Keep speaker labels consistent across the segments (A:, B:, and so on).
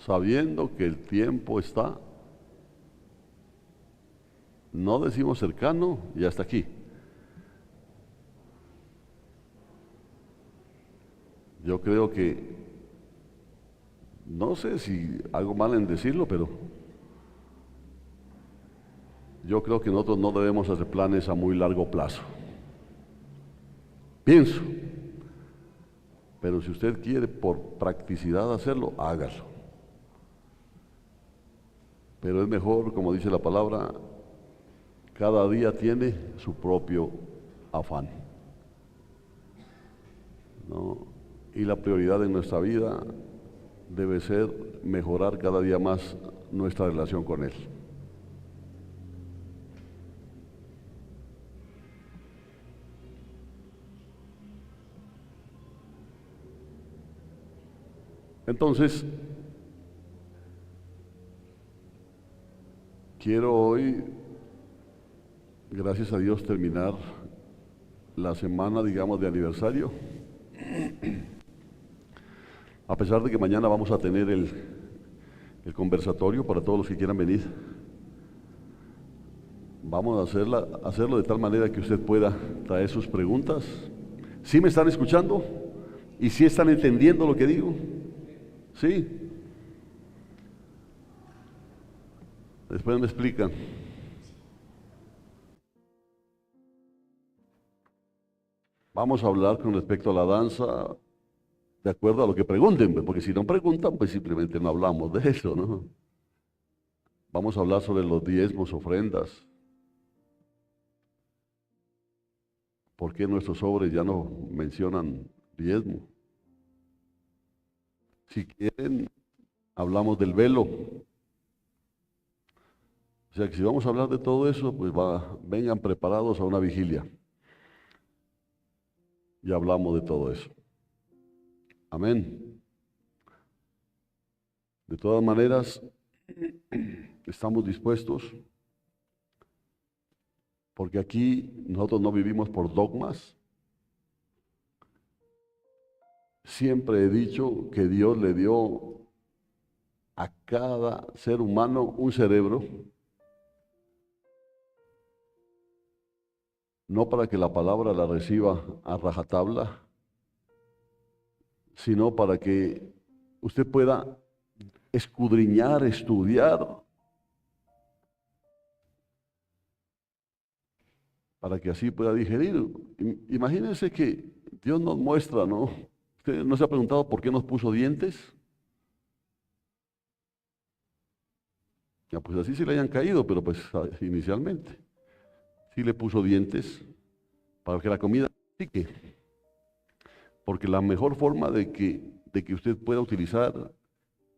A: sabiendo que el tiempo está, no decimos cercano y hasta aquí. Yo creo que, no sé si hago mal en decirlo, pero yo creo que nosotros no debemos hacer planes a muy largo plazo. Pienso, pero si usted quiere por practicidad hacerlo, hágalo. Pero es mejor, como dice la palabra, cada día tiene su propio afán, ¿no? Y la prioridad en nuestra vida debe ser mejorar cada día más nuestra relación con Él. Entonces, quiero hoy, gracias a Dios, terminar la semana, digamos, de aniversario. A pesar de que mañana vamos a tener el conversatorio para todos los que quieran venir, vamos a hacerlo de tal manera que usted pueda traer sus preguntas. ¿Sí me están escuchando? ¿Y sí están entendiendo lo que digo? ¿Sí? Después me explican. Vamos a hablar con respecto a la danza, de acuerdo a lo que pregunten, porque si no preguntan, pues simplemente no hablamos de eso, ¿no? Vamos a hablar sobre los diezmos, ofrendas. ¿Por qué nuestros sobres ya no mencionan diezmo? Si quieren, hablamos del velo. O sea que si vamos a hablar de todo eso, pues vengan preparados a una vigilia. Y hablamos de todo eso. Amén. De todas maneras, estamos dispuestos, porque aquí nosotros no vivimos por dogmas. Siempre he dicho que Dios le dio a cada ser humano un cerebro, no para que la palabra la reciba a rajatabla, sino para que usted pueda escudriñar, estudiar, para que así pueda digerir. Imagínense que Dios nos muestra, ¿no? ¿Usted no se ha preguntado por qué nos puso dientes? Ya, pues así se le hayan caído, pero pues inicialmente. Sí le puso dientes para que la comida pique. Porque la mejor forma de que usted pueda utilizar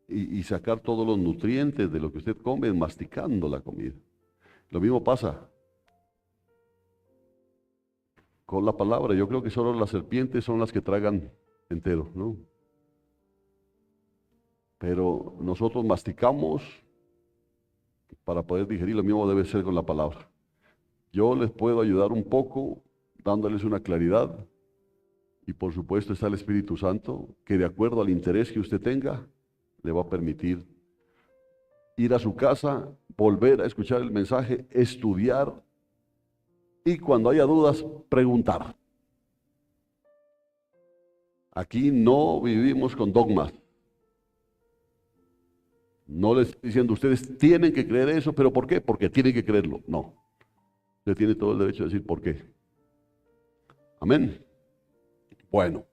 A: y sacar todos los nutrientes de lo que usted come es masticando la comida. Lo mismo pasa con la palabra. Yo creo que solo las serpientes son las que tragan entero, ¿no? Pero nosotros masticamos para poder digerir. Lo mismo debe ser con la palabra. Yo les puedo ayudar un poco dándoles una claridad, y por supuesto está el Espíritu Santo, que de acuerdo al interés que usted tenga, le va a permitir ir a su casa, volver a escuchar el mensaje, estudiar, y cuando haya dudas, preguntar. Aquí no vivimos con dogmas. No les estoy diciendo, ustedes tienen que creer eso, pero ¿por qué? Porque tienen que creerlo. No. Usted tiene todo el derecho de decir por qué. Amén. Bueno.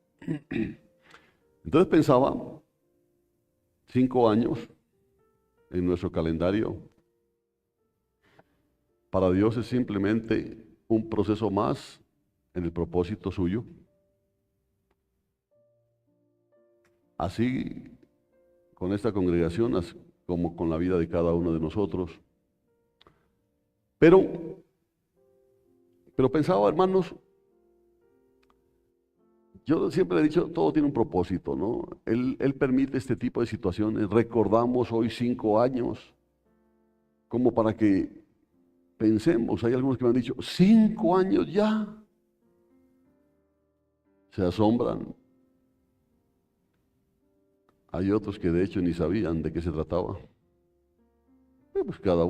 A: Entonces pensaba, 5 años en nuestro calendario, para Dios es simplemente un proceso más en el propósito suyo. Así con esta congregación como con la vida de cada uno de nosotros. Pero pensaba, hermanos, yo siempre he dicho, todo tiene un propósito, ¿no? Él permite este tipo de situaciones. Recordamos hoy 5 años, como para que pensemos. Hay algunos que me han dicho, 5 años ya. Se asombran. Hay otros que de hecho ni sabían de qué se trataba. Pues cada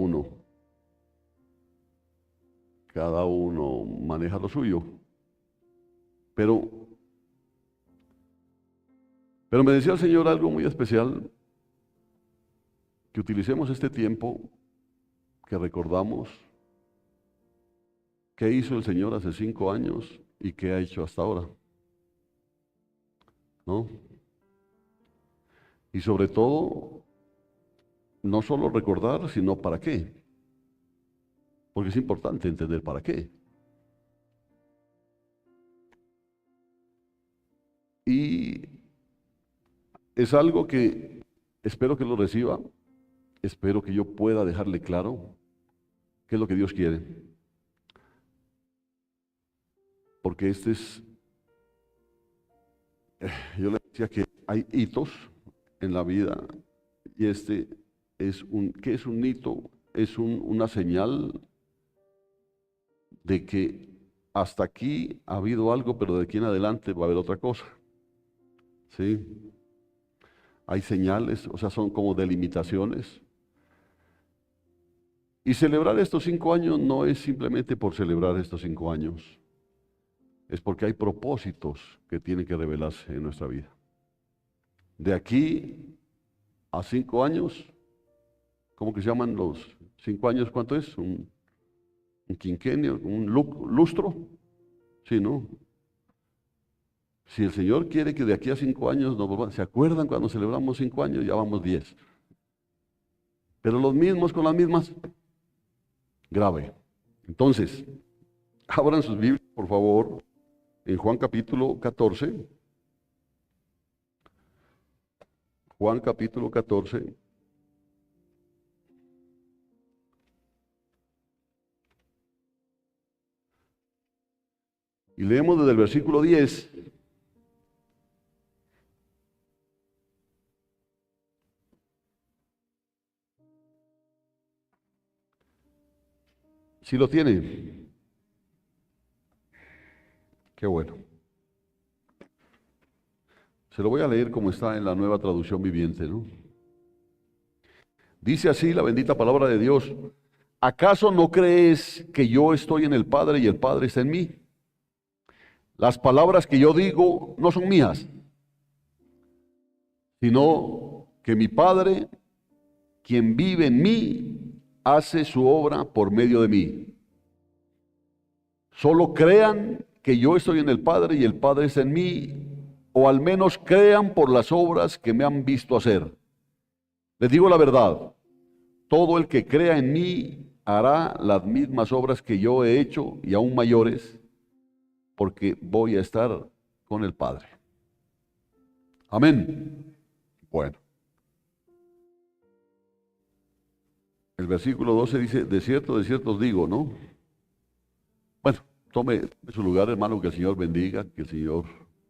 A: uno maneja lo suyo. Pero me decía el Señor algo muy especial, que utilicemos este tiempo, que recordamos qué hizo el Señor hace 5 años y qué ha hecho hasta ahora, ¿no? Y sobre todo, no solo recordar, sino para qué. Porque es importante entender para qué. Y es algo que espero que lo reciba, espero que yo pueda dejarle claro qué es lo que Dios quiere. Porque yo le decía que hay hitos en la vida y ¿qué es un hito? Es una señal de que hasta aquí ha habido algo, pero de aquí en adelante va a haber otra cosa. ¿Sí? Hay señales, o sea, son como delimitaciones. Y celebrar estos 5 años no es simplemente por celebrar estos 5 años. Es porque hay propósitos que tienen que revelarse en nuestra vida. De aquí a 5 años, ¿cómo que se llaman los 5 años? ¿Cuánto es? ¿Un quinquenio? ¿Un lustro? Sí, ¿no? Si el Señor quiere que de aquí a 5 años nos volvamos, ¿se acuerdan cuando celebramos 5 años? Ya vamos 10. Pero los mismos con las mismas, grave. Entonces, abran sus Biblias, por favor, en Juan capítulo 14. Juan capítulo 14. Y leemos desde el versículo 10. ¿Sí lo tiene? Qué bueno. Se lo voy a leer como está en la Nueva Traducción Viviente, ¿no? Dice así la bendita palabra de Dios: ¿acaso no crees que yo estoy en el Padre y el Padre está en mí? Las palabras que yo digo no son mías, sino que mi Padre, quien vive en mí, hace su obra por medio de mí. Solo crean que yo estoy en el Padre y el Padre está en mí, o al menos crean por las obras que me han visto hacer. Les digo la verdad, todo el que crea en mí hará las mismas obras que yo he hecho y aún mayores, porque voy a estar con el Padre. Amén. Bueno. El versículo 12 dice: de cierto os digo, ¿no? Bueno, tome su lugar, hermano, que el Señor bendiga, que el Señor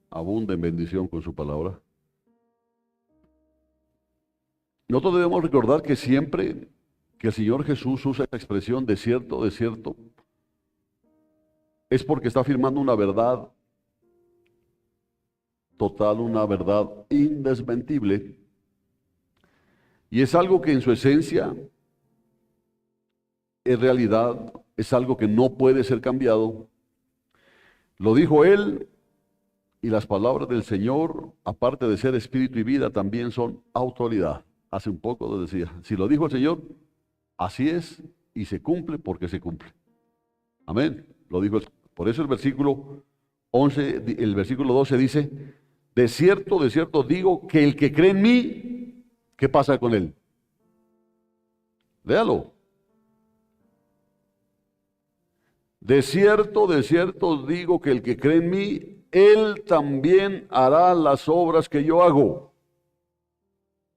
A: abunde en bendición con su palabra. Nosotros debemos recordar que siempre que el Señor Jesús usa esta expresión de cierto, es porque está afirmando una verdad total, una verdad indesmentible, y es algo que en su esencia, en realidad, es algo que no puede ser cambiado. Lo dijo Él, y las palabras del Señor, aparte de ser espíritu y vida, también son autoridad. Hace un poco lo decía, si lo dijo el Señor, así es, y se cumple porque se cumple. Amén. Lo dijo el Señor. Por eso el versículo 11, el versículo 12 dice: de cierto os digo que el que cree en mí, ¿qué pasa con él? Léalo. De cierto os digo que el que cree en mí, él también hará las obras que yo hago.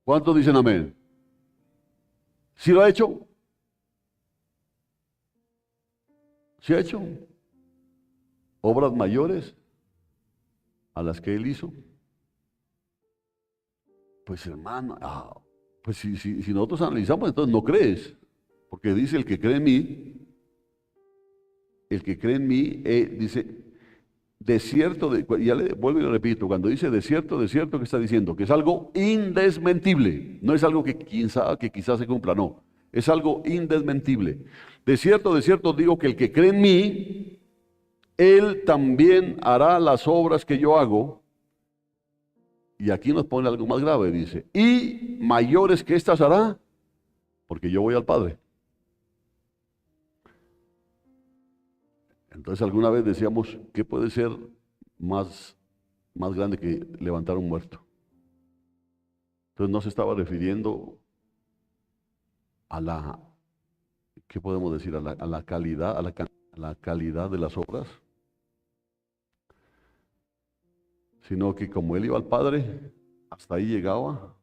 A: ¿Cuántos dicen amén? ¿Sí lo ha hecho? ¿Sí ha hecho obras mayores a las que él hizo? Pues hermano, pues si nosotros analizamos, entonces no crees, porque dice el que cree en mí, dice, ya le vuelvo y le repito, cuando dice desierto, ¿qué está diciendo? Que es algo indesmentible, no es algo que quizás se cumpla, no, es algo indesmentible. De cierto, digo que el que cree en mí, él también hará las obras que yo hago. Y aquí nos pone algo más grave, dice, y mayores que estas hará, porque yo voy al Padre. Entonces alguna vez decíamos, ¿qué puede ser más grande que levantar un muerto? Entonces no se estaba refiriendo a la, ¿qué podemos decir? A la calidad, a la calidad de las obras, sino que como él iba al Padre, hasta ahí llegaba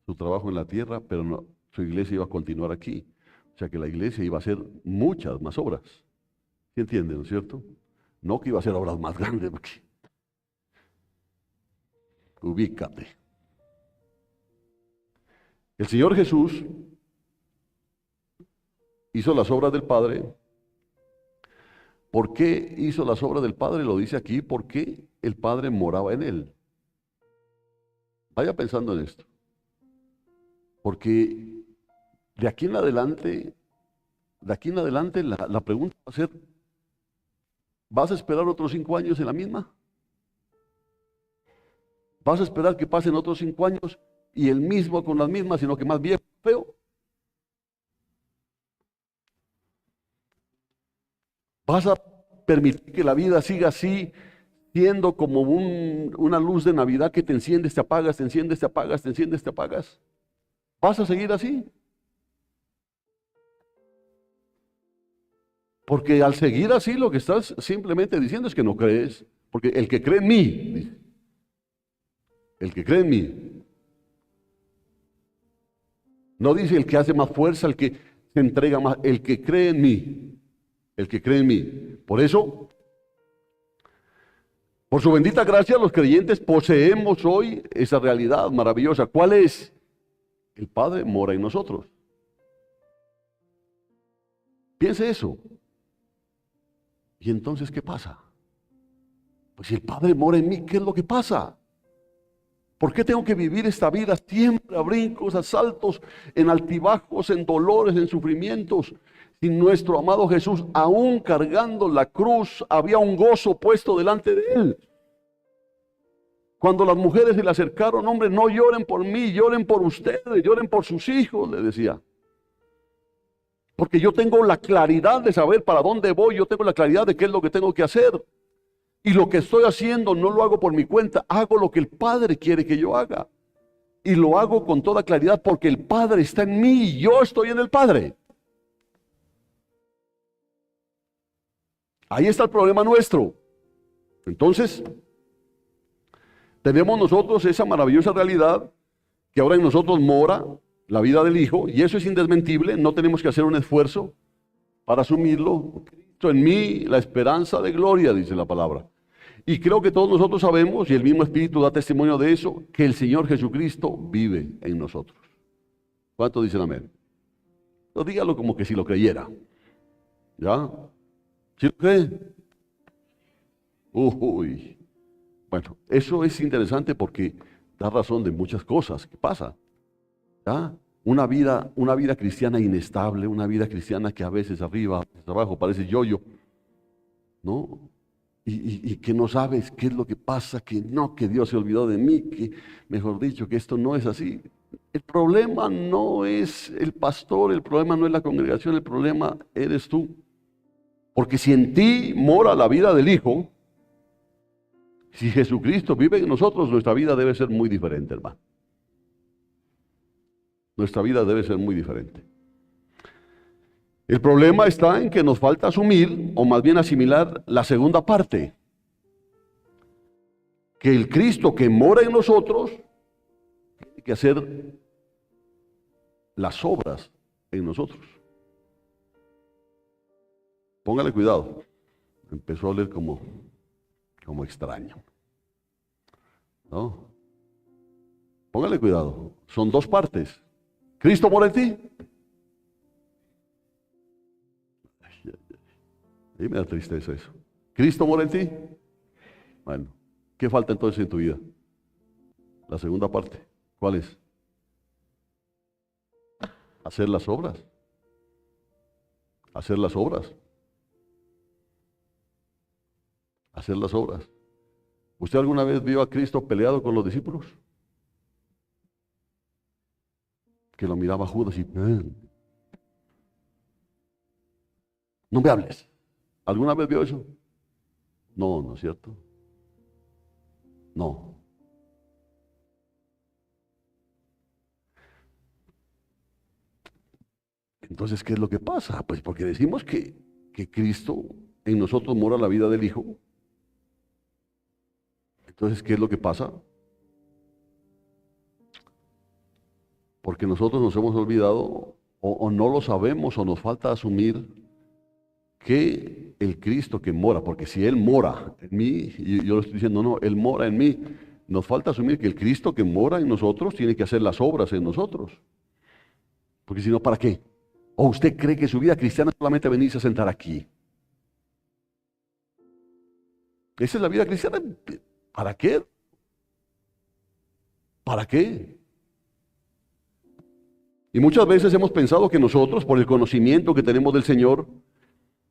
A: su trabajo en la tierra, pero no, su iglesia iba a continuar aquí. O sea que la iglesia iba a hacer muchas más obras. ¿Sí entienden, no es cierto? No que iba a hacer obras más grandes, porque ubícate. El Señor Jesús hizo las obras del Padre. ¿Por qué hizo las obras del Padre? Lo dice aquí, porque el Padre moraba en él. Vaya pensando en esto. Porque de aquí en adelante la pregunta va a ser, ¿vas a esperar otros 5 años en la misma? ¿Vas a esperar que pasen otros 5 años y el mismo con las mismas, sino que más viejo, feo? ¿Vas a permitir que la vida siga así, siendo como una luz de Navidad que te enciendes, te apagas, te enciendes, te apagas, te enciendes, te apagas? ¿Vas a seguir así? Porque al seguir así lo que estás simplemente diciendo es que no crees. Porque el que cree en mí, dice, el que cree en mí, no dice el que hace más fuerza, el que se entrega más, el que cree en mí, el que cree en mí. Por eso, por su bendita gracia, los creyentes poseemos hoy esa realidad maravillosa. ¿Cuál es? El Padre mora en nosotros. Piense eso. ¿Y entonces qué pasa? Pues si el Padre mora en mí, ¿qué es lo que pasa? ¿Por qué tengo que vivir esta vida siempre a brincos, a saltos, en altibajos, en dolores, en sufrimientos? Si nuestro amado Jesús, aún cargando la cruz, había un gozo puesto delante de él. Cuando las mujeres se le acercaron, hombre, no lloren por mí, lloren por ustedes, lloren por sus hijos, le decía. Porque yo tengo la claridad de saber para dónde voy, yo tengo la claridad de qué es lo que tengo que hacer. Y lo que estoy haciendo no lo hago por mi cuenta, hago lo que el Padre quiere que yo haga. Y lo hago con toda claridad porque el Padre está en mí y yo estoy en el Padre. Ahí está el problema nuestro. Entonces, tenemos nosotros esa maravillosa realidad que ahora en nosotros mora la vida del Hijo, y eso es indesmentible, no tenemos que hacer un esfuerzo para asumirlo. Cristo en mí, la esperanza de gloria, dice la palabra. Y creo que todos nosotros sabemos, y el mismo Espíritu da testimonio de eso, que el Señor Jesucristo vive en nosotros. ¿Cuántos dicen amén? Pues dígalo como que si lo creyera. ¿Ya? ¿Sí lo cree? Uy. Bueno, eso es interesante porque da razón de muchas cosas que pasan. ¿Ya? Una vida cristiana inestable, una vida cristiana que a veces arriba, a veces abajo, parece yo-yo, ¿no? Y que no sabes qué es lo que pasa, que no, que Dios se olvidó de mí, que mejor dicho, que esto no es así. El problema no es el pastor, el problema no es la congregación, el problema eres tú. Porque si en ti mora la vida del Hijo, si Jesucristo vive en nosotros, nuestra vida debe ser muy diferente, hermano. Nuestra vida debe ser muy diferente. El problema está en que nos falta asumir, o más bien asimilar, la segunda parte. Que el Cristo que mora en nosotros tiene que hacer las obras en nosotros. Póngale cuidado. Empezó a oler como extraño. ¿No? Póngale cuidado. Son dos partes. ¿Cristo mora en ti? A mí me da tristeza eso. ¿Cristo mora en ti? Bueno, ¿qué falta entonces en tu vida? La segunda parte, ¿cuál es? Hacer las obras. Hacer las obras. Hacer las obras. ¿Usted alguna vez vio a Cristo peleado con los discípulos? Que lo miraba Judas y no me hables. ¿Alguna vez vio eso? No, ¿no es cierto? No. Entonces, ¿qué es lo que pasa? Pues porque decimos que Cristo en nosotros mora la vida del Hijo. Entonces, ¿qué es lo que pasa? Porque nosotros nos hemos olvidado o no lo sabemos o nos falta asumir que el Cristo que mora, porque si Él mora en mí, y yo lo estoy diciendo, no, Él mora en mí, nos falta asumir que el Cristo que mora en nosotros tiene que hacer las obras en nosotros. Porque si no, ¿para qué? ¿O usted cree que su vida cristiana solamente venirse a sentar aquí? Esa es la vida cristiana. ¿Para qué? ¿Para qué? Y muchas veces hemos pensado que nosotros, por el conocimiento que tenemos del Señor,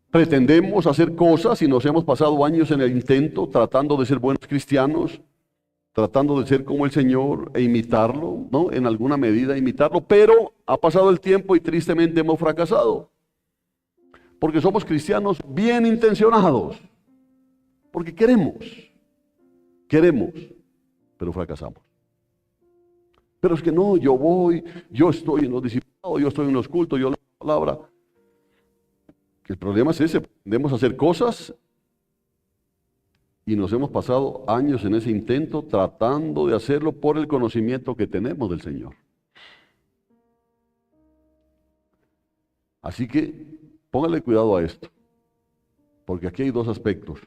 A: pretendemos hacer cosas y nos hemos pasado años en el intento tratando de ser buenos cristianos, tratando de ser como el Señor e imitarlo, ¿no? En alguna medida imitarlo, pero ha pasado el tiempo y tristemente hemos fracasado. Porque somos cristianos bien intencionados, porque queremos, pero fracasamos. Pero es que no, yo voy, yo estoy en los discipulados, yo estoy en los cultos, yo leo la palabra. El problema es ese, podemos hacer cosas y nos hemos pasado años en ese intento tratando de hacerlo por el conocimiento que tenemos del Señor. Así que póngale cuidado a esto, porque aquí hay dos aspectos.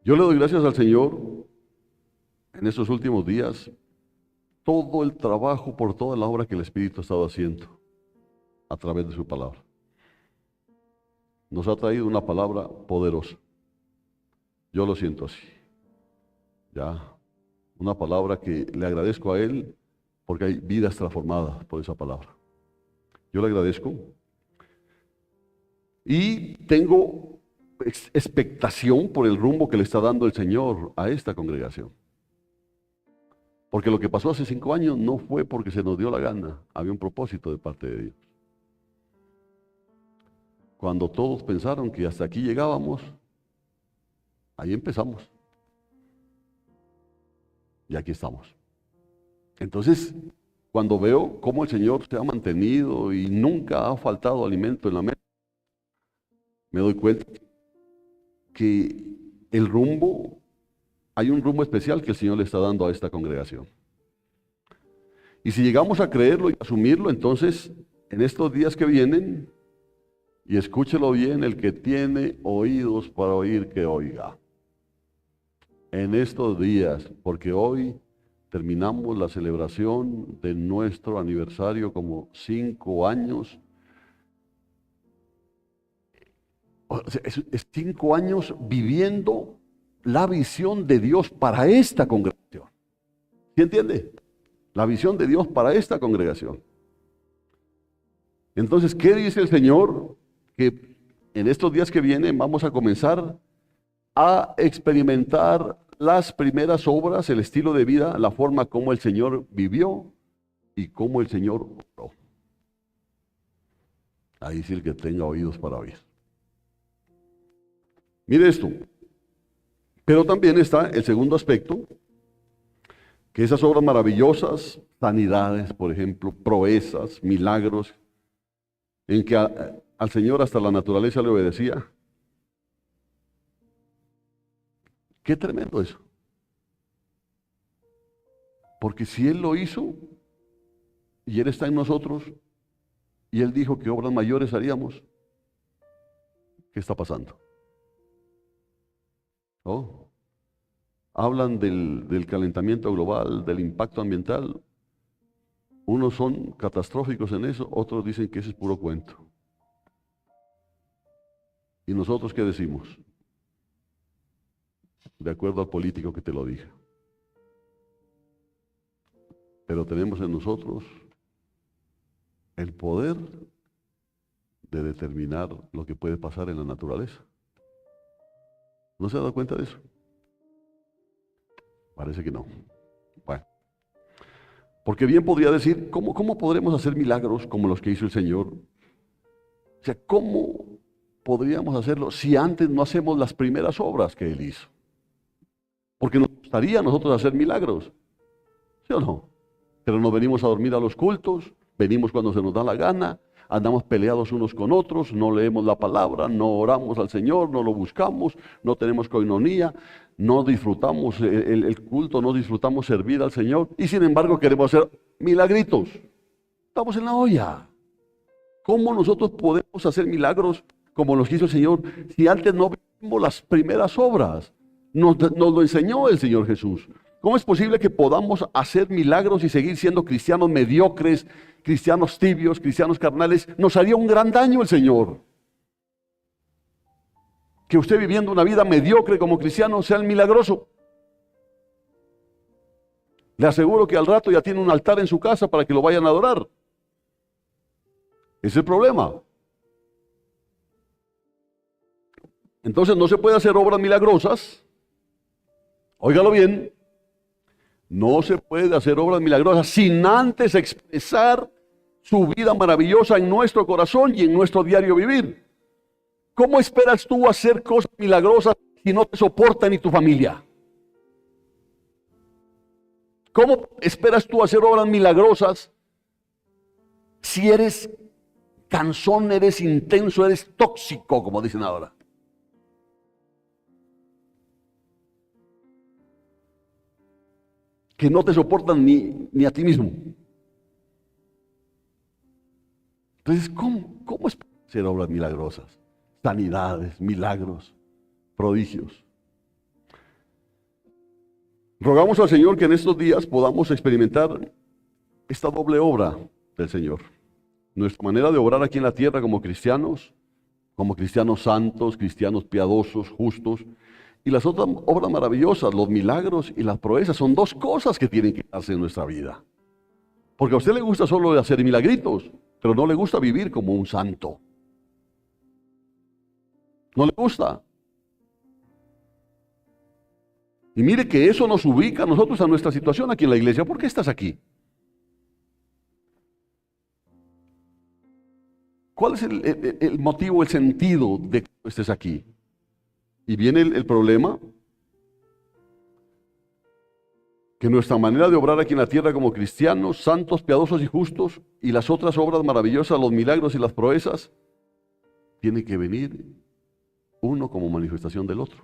A: Yo le doy gracias al Señor en estos últimos días, todo el trabajo por toda la obra que el Espíritu ha estado haciendo a través de su palabra. Nos ha traído una palabra poderosa. Yo lo siento así. Ya, una palabra que le agradezco a Él porque hay vidas transformadas por esa palabra. Yo le agradezco. Y tengo expectación por el rumbo que le está dando el Señor a esta congregación. Porque lo que pasó hace 5 años no fue porque se nos dio la gana, había un propósito de parte de Dios. Cuando todos pensaron que hasta aquí llegábamos, ahí empezamos. Y aquí estamos. Entonces, cuando veo cómo el Señor se ha mantenido y nunca ha faltado alimento en la mesa, me doy cuenta que el rumbo, hay un rumbo especial que el Señor le está dando a esta congregación. Y si llegamos a creerlo y asumirlo, entonces, en estos días que vienen, y escúchelo bien, el que tiene oídos para oír, que oiga. En estos días, porque hoy terminamos la celebración de nuestro aniversario como 5 años. O sea, es 5 años viviendo la visión de Dios para esta congregación. ¿Sí entiende? La visión de Dios para esta congregación. Entonces, ¿qué dice el Señor? Que en estos días que vienen vamos a comenzar a experimentar las primeras obras, el estilo de vida, la forma como el Señor vivió y cómo el Señor obró. Ahí sí el que tenga oídos para oír. Mire esto. Pero también está el segundo aspecto, que esas obras maravillosas, sanidades, por ejemplo, proezas, milagros, en que al Señor hasta la naturaleza le obedecía. Qué tremendo eso. Porque si Él lo hizo y Él está en nosotros y Él dijo que obras mayores haríamos, ¿qué está pasando? ¿Oh? Hablan del calentamiento global, del impacto ambiental. Unos son catastróficos en eso, otros dicen que ese es puro cuento. ¿Y nosotros qué decimos? de acuerdo al político que te lo diga. Pero tenemos en nosotros el poder de determinar lo que puede pasar en la naturaleza. ¿No se ha dado cuenta de eso? Parece que no. Bueno, porque bien podría decir, ¿cómo podremos hacer milagros como los que hizo el Señor? O sea, ¿cómo podríamos hacerlo si antes no hacemos las primeras obras que Él hizo? Porque nos gustaría a nosotros hacer milagros, ¿sí o no? Pero nos venimos a dormir a los cultos, venimos cuando se nos da la gana, andamos peleados unos con otros, no leemos la palabra, no oramos al Señor, no lo buscamos, no tenemos coinonía, no disfrutamos el culto, no disfrutamos servir al Señor y sin embargo queremos hacer milagritos. Estamos en la olla. ¿Cómo nosotros podemos hacer milagros como los que hizo el Señor si antes no vimos las primeras obras? Nos lo enseñó el Señor Jesús. ¿Cómo es posible que podamos hacer milagros y seguir siendo cristianos mediocres, cristianos tibios, cristianos carnales? Nos haría un gran daño el Señor. Que usted viviendo una vida mediocre como cristiano sea el milagroso. Le aseguro que al rato ya tiene un altar en su casa para que lo vayan a adorar. Ese es el problema. Entonces no se puede hacer obras milagrosas. Óigalo bien. No se puede hacer obras milagrosas sin antes expresar su vida maravillosa en nuestro corazón y en nuestro diario vivir. ¿Cómo esperas tú hacer cosas milagrosas si no te soporta ni tu familia? ¿Cómo esperas tú hacer obras milagrosas si eres cansón, eres intenso, eres tóxico, como dicen ahora? Que no te soportan ni a ti mismo. Entonces, ¿cómo es hacer obras milagrosas? Sanidades, milagros, prodigios. Rogamos al Señor que en estos días podamos experimentar esta doble obra del Señor. Nuestra manera de obrar aquí en la tierra como cristianos santos, cristianos piadosos, justos, y las otras obras maravillosas, los milagros y las proezas, son dos cosas que tienen que darse en nuestra vida. Porque a usted le gusta solo hacer milagritos, pero no le gusta vivir como un santo. No le gusta. Y mire que eso nos ubica a nosotros a nuestra situación aquí en la iglesia. ¿Por qué estás aquí? ¿Cuál es el motivo, el sentido de que estés aquí? Y viene el problema, que nuestra manera de obrar aquí en la tierra como cristianos, santos, piadosos y justos, y las otras obras maravillosas, los milagros y las proezas, tiene que venir uno como manifestación del otro.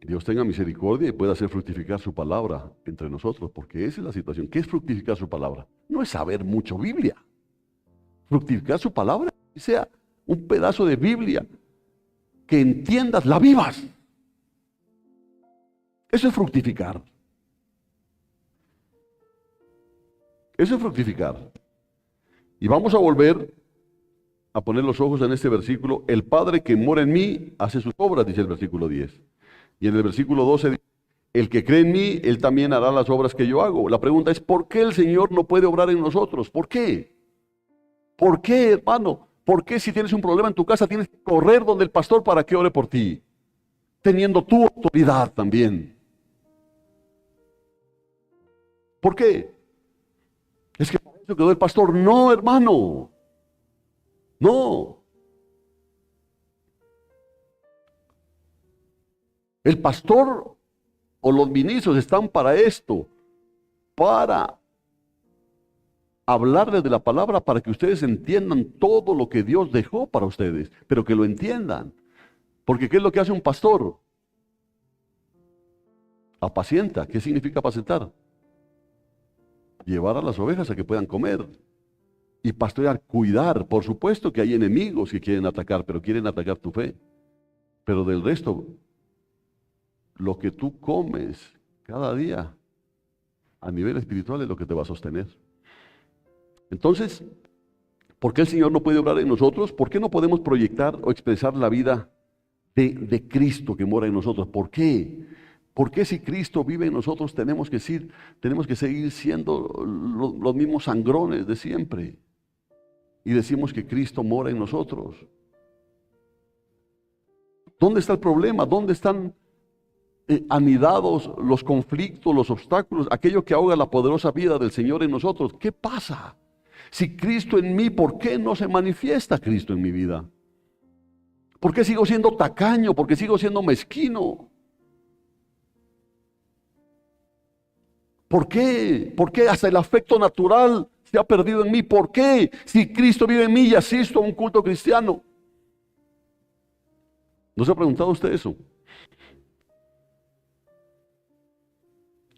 A: Dios tenga misericordia y pueda hacer fructificar su palabra entre nosotros, porque esa es la situación. ¿Qué es fructificar su palabra? No es saber mucho Biblia. Fructificar su palabra, que sea un pedazo de Biblia que entiendas, la vivas. Eso es fructificar. Eso es fructificar. Y vamos a volver a poner los ojos en este versículo. El Padre que mora en mí hace sus obras, dice el versículo 10. Y en el versículo 12 dice, el que cree en mí, él también hará las obras que yo hago. La pregunta es, ¿por qué el Señor no puede obrar en nosotros? ¿Por qué? ¿Por qué, hermano? ¿Por qué si tienes un problema en tu casa tienes que correr donde el pastor para que ore por ti? Teniendo tu autoridad también. ¿Por qué? Es que para eso quedó el pastor. No, hermano. No. El pastor o los ministros están para esto, para hablarles de la palabra, para que ustedes entiendan todo lo que Dios dejó para ustedes, pero que lo entiendan. Porque ¿qué es lo que hace un pastor? Apacienta. ¿Qué significa apacentar? Llevar a las ovejas a que puedan comer. Y pastorear, cuidar. Por supuesto que hay enemigos que quieren atacar, pero quieren atacar tu fe. Pero del resto, lo que tú comes cada día a nivel espiritual es lo que te va a sostener. Entonces, ¿Por qué el Señor no puede obrar en nosotros? ¿Por qué no podemos proyectar o expresar la vida de Cristo que mora en nosotros? ¿Por qué? ¿Por qué si Cristo vive en nosotros tenemos que seguir siendo los mismos sangrones de siempre? Y decimos que Cristo mora en nosotros. ¿Dónde está el problema? ¿Dónde están anidados los conflictos, los obstáculos, aquello que ahoga la poderosa vida del Señor en nosotros? ¿Qué pasa? Si Cristo en mí, ¿por qué no se manifiesta Cristo en mi vida? ¿Por qué sigo siendo tacaño? ¿Por qué sigo siendo mezquino? ¿Por qué? ¿Por qué hasta el afecto natural se ha perdido en mí? ¿Por qué? Si Cristo vive en mí y asisto a un culto cristiano. ¿No se ha preguntado usted eso?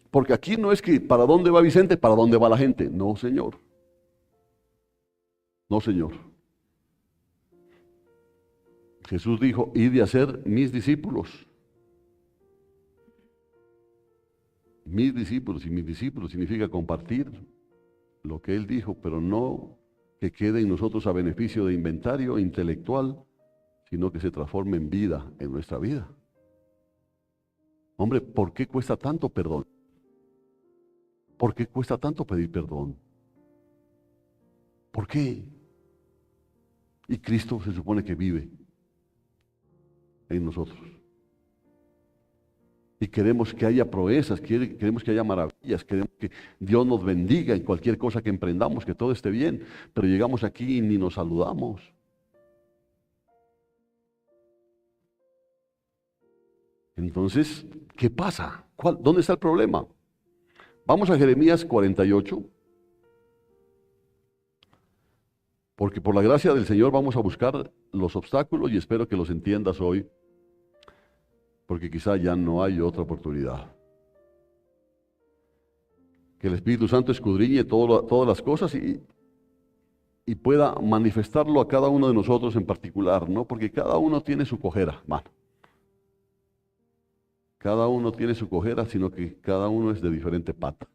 A: Porque aquí no es que para dónde va Vicente, para dónde va la gente. No, Señor. No, Señor. Jesús dijo, id de hacer mis discípulos. Mis discípulos, y mis discípulos significa compartir lo que Él dijo, pero no que quede en nosotros a beneficio de inventario intelectual, sino que se transforme en vida, en nuestra vida. Hombre, ¿por qué cuesta tanto perdón? ¿Por qué cuesta tanto pedir perdón? ¿Por qué? Y Cristo se supone que vive en nosotros. Y queremos que haya proezas, queremos que haya maravillas, queremos que Dios nos bendiga en cualquier cosa que emprendamos, que todo esté bien, pero llegamos aquí y ni nos saludamos. Entonces, ¿qué pasa? ¿Dónde está el problema? Vamos a Jeremías 48, porque por la gracia del Señor vamos a buscar los obstáculos y espero que los entiendas hoy, porque quizá ya no hay otra oportunidad. Que el Espíritu Santo escudriñe todas las cosas y pueda manifestarlo a cada uno de nosotros en particular, ¿no? Porque cada uno tiene su cojera, hermano. Cada uno tiene su cojera, sino que cada uno es de diferente pata.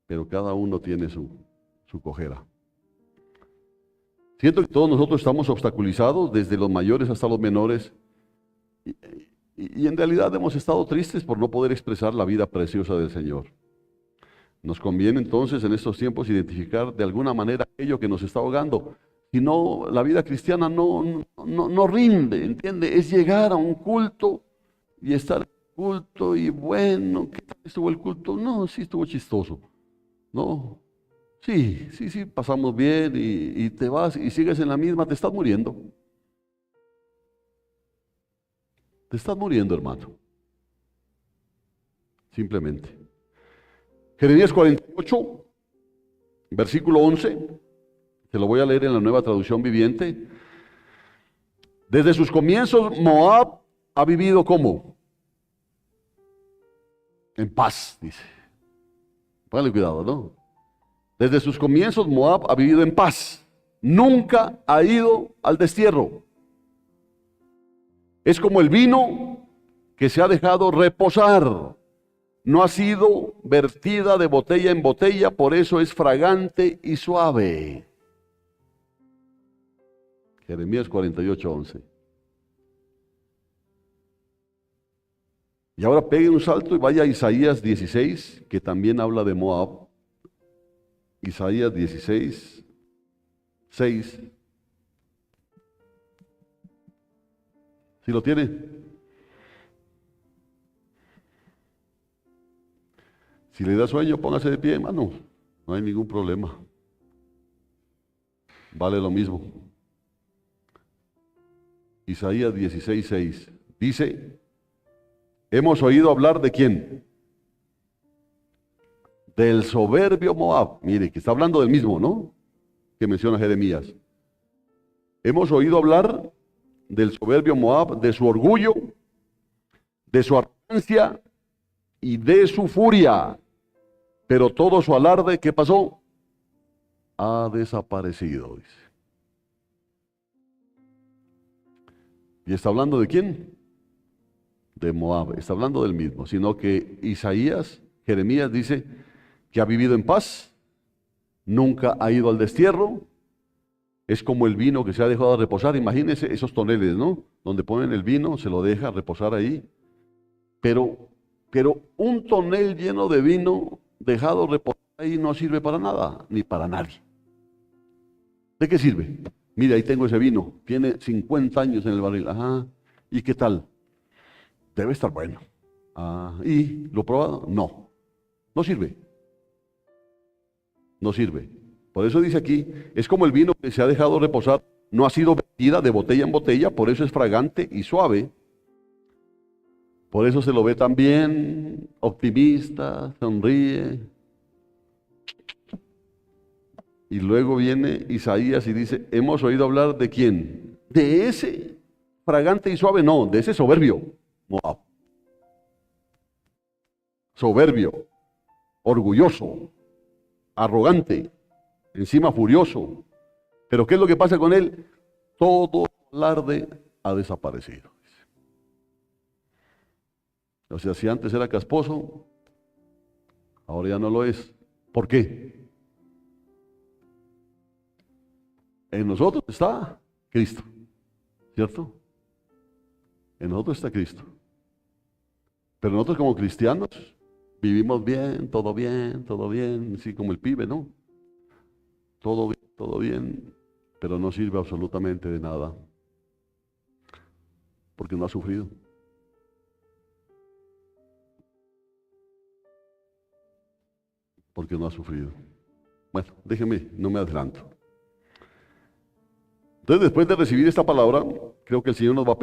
A: Pero cada uno tiene su cojera. Siento que todos nosotros estamos obstaculizados, desde los mayores hasta los menores, y en realidad hemos estado tristes por no poder expresar la vida preciosa del Señor. Nos conviene entonces en estos tiempos identificar de alguna manera aquello que nos está ahogando. Si no, la vida cristiana no rinde, ¿entiende? Es llegar a un culto y estar en el culto y bueno, ¿qué tal estuvo el culto? No, sí estuvo chistoso. No, sí, pasamos bien y te vas y sigues en la misma, te estás muriendo. Te estás muriendo, hermano. Simplemente. Jeremías 48, versículo 11. Te lo voy a leer en la Nueva Traducción Viviente. Desde sus comienzos, Moab ha vivido ¿cómo? En paz, dice. Póngale cuidado, ¿no? Desde sus comienzos, Moab ha vivido en paz. Nunca ha ido al destierro. Es como el vino que se ha dejado reposar. No ha sido vertida de botella en botella, por eso es fragante y suave. Jeremías 48, 11. Y ahora pegue un salto y vaya a Isaías 16, que también habla de Moab. Isaías 16, 6. ¿Sí lo tiene? Si le da sueño, póngase de pie, hermano. No hay ningún problema. Vale lo mismo. Isaías 16, 6. Dice, hemos oído hablar de quién. Del soberbio Moab. Mire, que está hablando del mismo, ¿no? Que menciona Jeremías. Hemos oído hablar del soberbio Moab, de su orgullo, de su arrogancia y de su furia. Pero todo su alarde, ¿qué pasó? Ha desaparecido, dice. ¿Y está hablando de quién? De Moab. Está hablando del mismo, sino que Jeremías dice que ha vivido en paz, nunca ha ido al destierro Es como el vino que se ha dejado de reposar. Imagínense esos toneles, ¿no? Donde ponen el vino, se lo deja reposar ahí. Pero, pero un tonel lleno de vino dejado reposar ahí no sirve para nada, ni para nadie. ¿De qué sirve? Mire, ahí tengo ese vino. Tiene 50 años en el barril. Ajá. ¿Y qué tal? Debe estar bueno. Ah, ¿y lo probado? No. No sirve. No sirve. Por eso dice aquí, es como el vino que se ha dejado reposar, no ha sido vendida de botella en botella, por eso es fragante y suave. Por eso se lo ve tan bien, optimista, sonríe. Y luego viene Isaías y dice, ¿hemos oído hablar de quién? De ese fragante y suave, no, de ese soberbio. Moab. Soberbio, orgulloso, arrogante, encima furioso. Pero ¿qué es lo que pasa con él? Todo alarde ha desaparecido. O sea, si antes era casposo, ahora ya no lo es. ¿Por qué? En nosotros está Cristo, ¿cierto? En nosotros está Cristo. Pero nosotros como cristianos vivimos bien, así como el pibe, ¿no? Todo bien, pero no sirve absolutamente de nada, porque no ha sufrido. Porque no ha sufrido. Bueno, déjeme, no me adelanto. Entonces, después de recibir esta palabra, creo que el Señor nos va a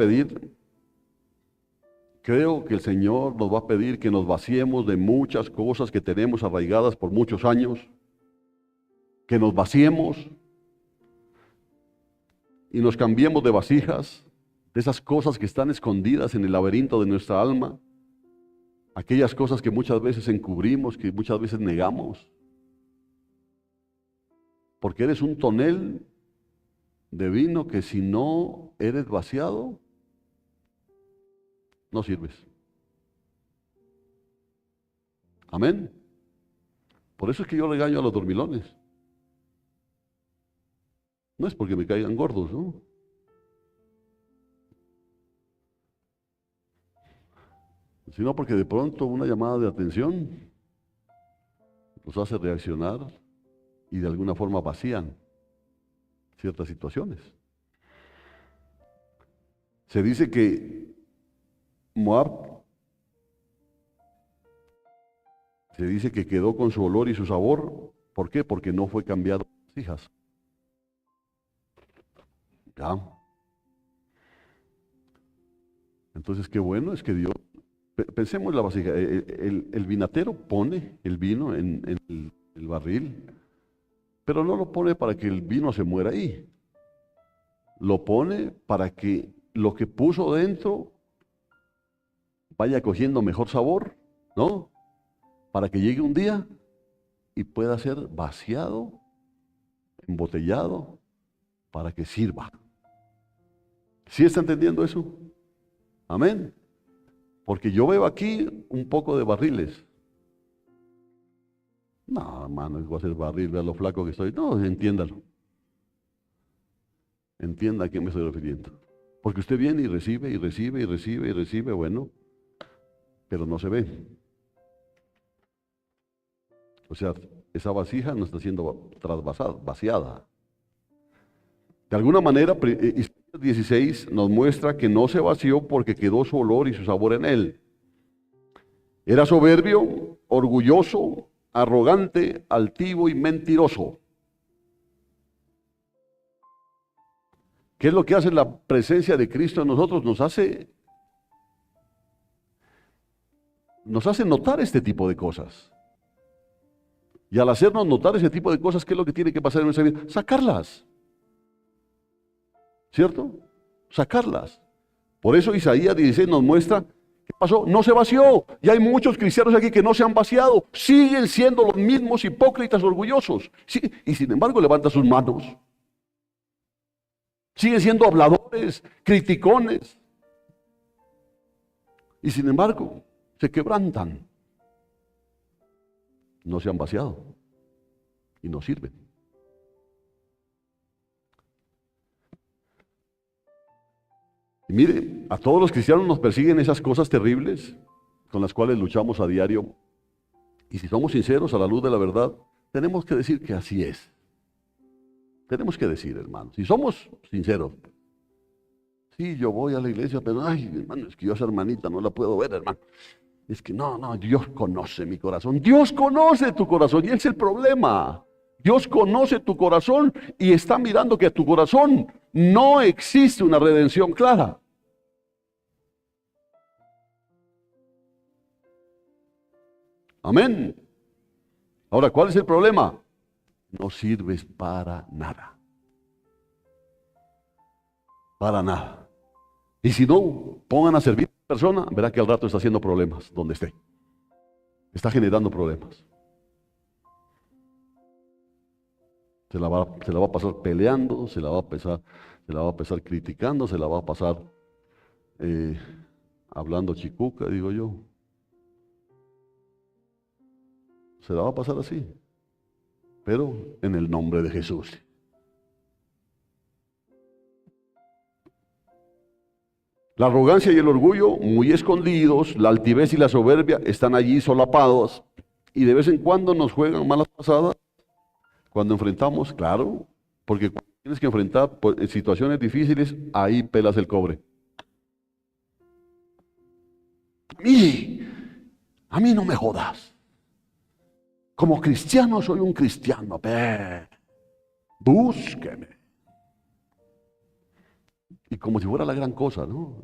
A: pedir, que nos vaciemos de muchas cosas que tenemos arraigadas por muchos años, que nos vaciemos y nos cambiemos de vasijas, de esas cosas que están escondidas en el laberinto de nuestra alma, aquellas cosas que muchas veces encubrimos, que muchas veces negamos, porque eres un tonel de vino que si no eres vaciado, no sirves. Amén. Por eso es que yo regaño a los dormilones. No es porque me caigan gordos, ¿no? Sino porque de pronto una llamada de atención los hace reaccionar y de alguna forma vacían ciertas situaciones. Se dice que Moab quedó con su olor y su sabor. ¿Por qué? Porque no fue cambiado por las hijas. Ya. Entonces, qué bueno es que Dios, pensemos en la vasija, el vinatero pone el vino en el barril, pero no lo pone para que el vino se muera ahí. Lo pone para que lo que puso dentro vaya cogiendo mejor sabor, ¿no? Para que llegue un día y pueda ser vaciado, embotellado, para que sirva. ¿Sí está entendiendo eso? Amén. Porque yo veo aquí un poco de barriles. No, hermano, voy a hacer barril, vea lo flaco que estoy. No, entiéndalo. Entienda a qué me estoy refiriendo. Porque usted viene y recibe, y recibe, y recibe, y recibe, bueno, pero no se ve. O sea, esa vasija no está siendo vaciada. De alguna manera, Isaías 16 nos muestra que no se vació porque quedó su olor y su sabor en él. Era soberbio, orgulloso, arrogante, altivo y mentiroso. ¿Qué es lo que hace la presencia de Cristo en nosotros? Nos hace notar este tipo de cosas. Y al hacernos notar ese tipo de cosas, ¿qué es lo que tiene que pasar en nuestra vida? Sacarlas. ¿Cierto? Sacarlas. Por eso Isaías 16 nos muestra qué pasó. No se vació. Y hay muchos cristianos aquí que no se han vaciado. Siguen siendo los mismos hipócritas orgullosos. Sí, y sin embargo levantan sus manos. Siguen siendo habladores, criticones. Y sin embargo se quebrantan. No se han vaciado. Y no sirven. Mire, a todos los cristianos nos persiguen esas cosas terribles con las cuales luchamos a diario. Y si somos sinceros a la luz de la verdad, tenemos que decir que así es. Tenemos que decir, hermano, si somos sinceros. Sí, yo voy a la iglesia, pero ay, hermano, es que yo a esa hermanita no la puedo ver, hermano. Es que no, Dios conoce mi corazón. Dios conoce tu corazón y ese es el problema. Dios conoce tu corazón y está mirando que a tu corazón no existe una redención clara. Amén. Ahora, ¿cuál es el problema? No sirves para nada. Para nada. Y si no, pongan a servir a la persona, verá que al rato está haciendo problemas donde esté. Está generando problemas. Se la va a pasar peleando, se la va a pasar criticando, se la va a pasar hablando chicuca, digo yo. Se la va a pasar así. Pero en el nombre de Jesús. La arrogancia y el orgullo, muy escondidos, la altivez y la soberbia están allí solapados y de vez en cuando nos juegan malas pasadas. Cuando enfrentamos, claro, porque cuando tienes que enfrentar situaciones difíciles, ahí pelas el cobre. A mí no me jodas. Como cristiano soy un cristiano, búsqueme. Y como si fuera la gran cosa, ¿no?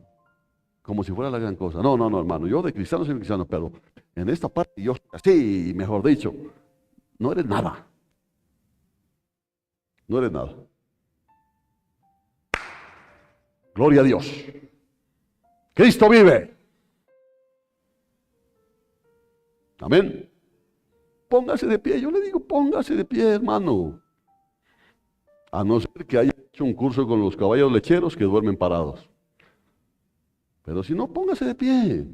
A: Como si fuera la gran cosa. No, hermano, yo de cristiano soy un cristiano, pero en esta parte yo sí, mejor dicho, no eres nada. No eres nada. Gloria a Dios. Cristo vive. Amén. Póngase de pie, yo le digo, póngase de pie, hermano. A no ser que haya hecho un curso con los caballos lecheros que duermen parados. Pero si no, póngase de pie.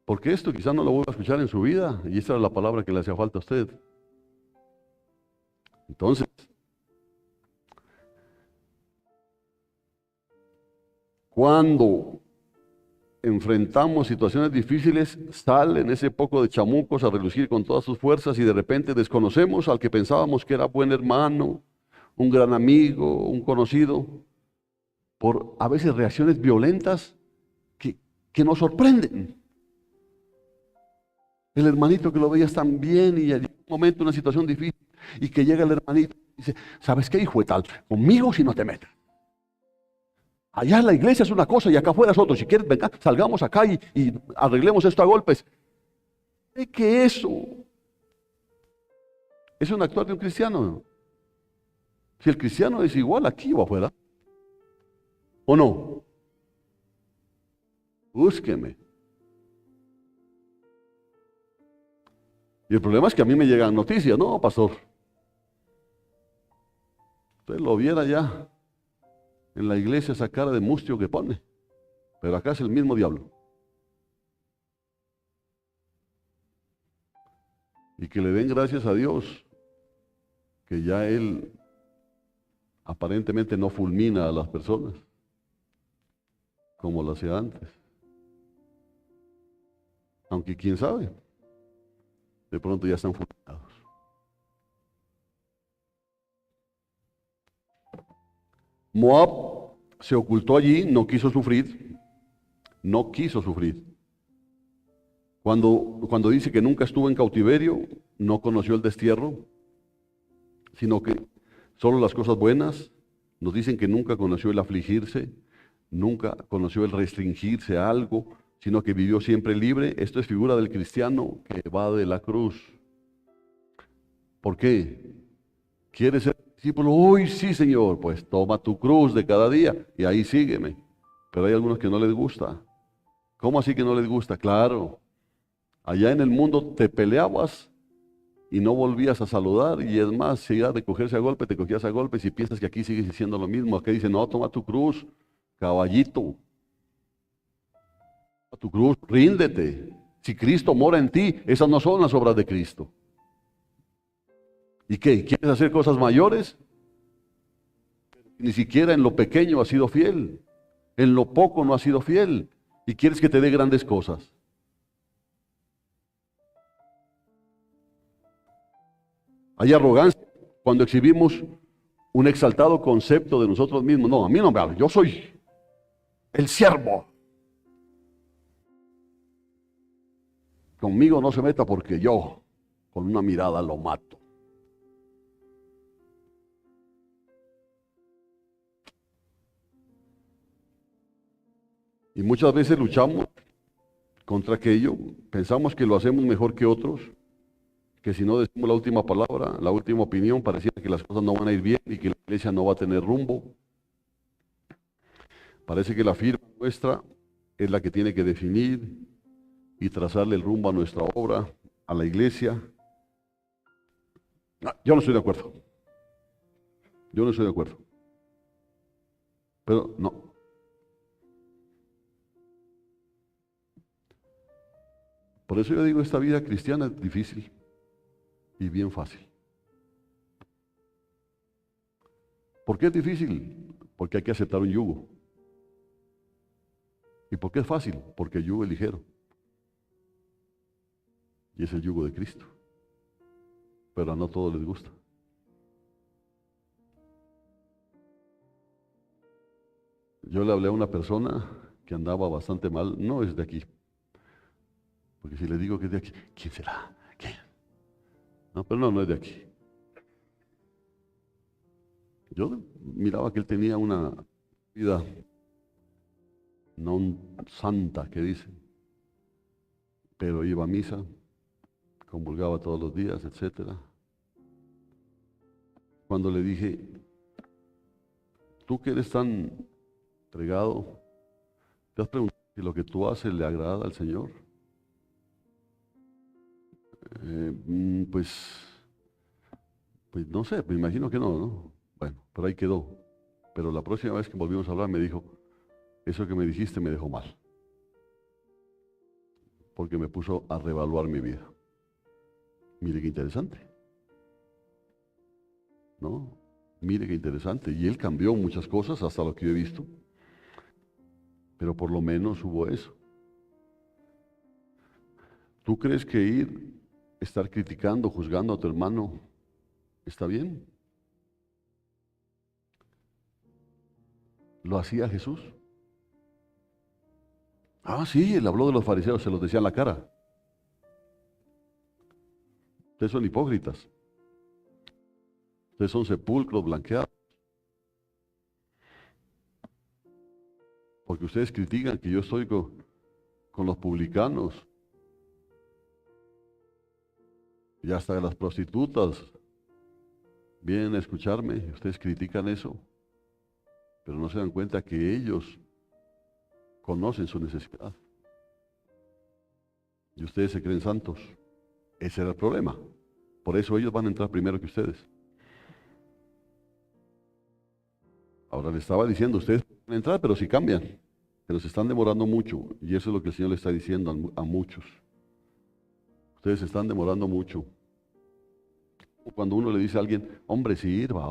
A: Porque esto quizás no lo vuelva a escuchar en su vida, y esta es la palabra que le hacía falta a usted. Entonces, cuando enfrentamos situaciones difíciles, salen ese poco de chamucos a relucir con todas sus fuerzas y de repente desconocemos al que pensábamos que era buen hermano, un gran amigo, un conocido, por a veces reacciones violentas que nos sorprenden. El hermanito que lo veías tan bien y en un momento, una situación difícil, y que llega el hermanito y dice, ¿sabes qué, hijo de tal? Conmigo si no te metas. Allá en la iglesia es una cosa y acá afuera es otro. Si quieres, venga, salgamos acá y arreglemos esto a golpes. ¿Qué que eso? ¿Es un actuar de un cristiano? Si el cristiano es igual aquí o afuera. ¿O no? Búsqueme. Y el problema es que a mí me llegan noticias. No, pastor. Usted lo viera ya en la iglesia esa cara de mustio que pone. Pero acá es el mismo diablo. Y que le den gracias a Dios que ya Él aparentemente no fulmina a las personas como lo hacía antes. Aunque quién sabe, de pronto ya están fulminados. Moab se ocultó allí, no quiso sufrir. No quiso sufrir. Cuando dice que nunca estuvo en cautiverio, no conoció el destierro, sino que solo las cosas buenas. Nos dicen que nunca conoció el afligirse, nunca conoció el restringirse a algo, sino que vivió siempre libre. Esto es figura del cristiano que va de la cruz. ¿Por qué? ¿Quieres ser discípulo? Uy, sí, Señor, pues toma tu cruz de cada día y ahí sígueme. Pero hay algunos que no les gusta. ¿Cómo así que no les gusta? Claro. Allá en el mundo te peleabas y no volvías a saludar, y es más, si era de cogerse a golpe, te cogías a golpes y piensas que aquí sigues diciendo lo mismo. Aquí dice, no, toma tu cruz, caballito. Toma tu cruz, ríndete. Si Cristo mora en ti, esas no son las obras de Cristo. ¿Y qué? ¿Quieres hacer cosas mayores? Ni siquiera en lo pequeño has sido fiel. En lo poco no has sido fiel. Y quieres que te dé grandes cosas. Hay arrogancia cuando exhibimos un exaltado concepto de nosotros mismos. No, a mí no me habla. Yo soy el siervo. Conmigo no se meta porque yo con una mirada lo mato. Y muchas veces luchamos contra aquello, pensamos que lo hacemos mejor que otros, que si no decimos la última palabra, la última opinión, pareciera que las cosas no van a ir bien y que la iglesia no va a tener rumbo. Parece que la firma nuestra es la que tiene que definir y trazarle el rumbo a nuestra obra, a la iglesia. No, yo no estoy de acuerdo. Yo no estoy de acuerdo. Pero no. Por eso yo digo, esta vida cristiana es difícil y bien fácil. ¿Por qué es difícil? Porque hay que aceptar un yugo. ¿Y por qué es fácil? Porque el yugo es ligero. Y es el yugo de Cristo. Pero a no todos les gusta. Yo le hablé a una persona que andaba bastante mal, no es de aquí. Porque si le digo que es de aquí, ¿quién será? ¿Quién? No, pero no es de aquí. Yo miraba que él tenía una vida no santa, que dicen, pero iba a misa, comulgaba todos los días, etcétera. Cuando le dije, tú que eres tan entregado, ¿te has preguntado si lo que tú haces le agrada al Señor? Pues no sé, me imagino que no, ¿no? Bueno, pero ahí quedó. Pero la próxima vez que volvimos a hablar me dijo, eso que me dijiste me dejó mal. Porque me puso a reevaluar mi vida. Mire qué interesante. ¿No? Mire qué interesante. Y él cambió muchas cosas hasta lo que yo he visto. Pero por lo menos hubo eso. ¿Tú crees que estar criticando, juzgando a tu hermano, está bien? ¿Lo hacía Jesús? Ah, sí, él habló de los fariseos, se los decía en la cara. Ustedes son hipócritas. Ustedes son sepulcros blanqueados. Porque ustedes critican que yo estoy con los publicanos. Y hasta las prostitutas vienen a escucharme. Ustedes critican eso. Pero no se dan cuenta que ellos conocen su necesidad. Y ustedes se creen santos. Ese era el problema. Por eso ellos van a entrar primero que ustedes. Ahora le estaba diciendo, ustedes pueden entrar, pero si cambian. Pero se están demorando mucho. Y eso es lo que el Señor le está diciendo a muchos. Ustedes se están demorando mucho. Cuando uno le dice a alguien, hombre, sirva,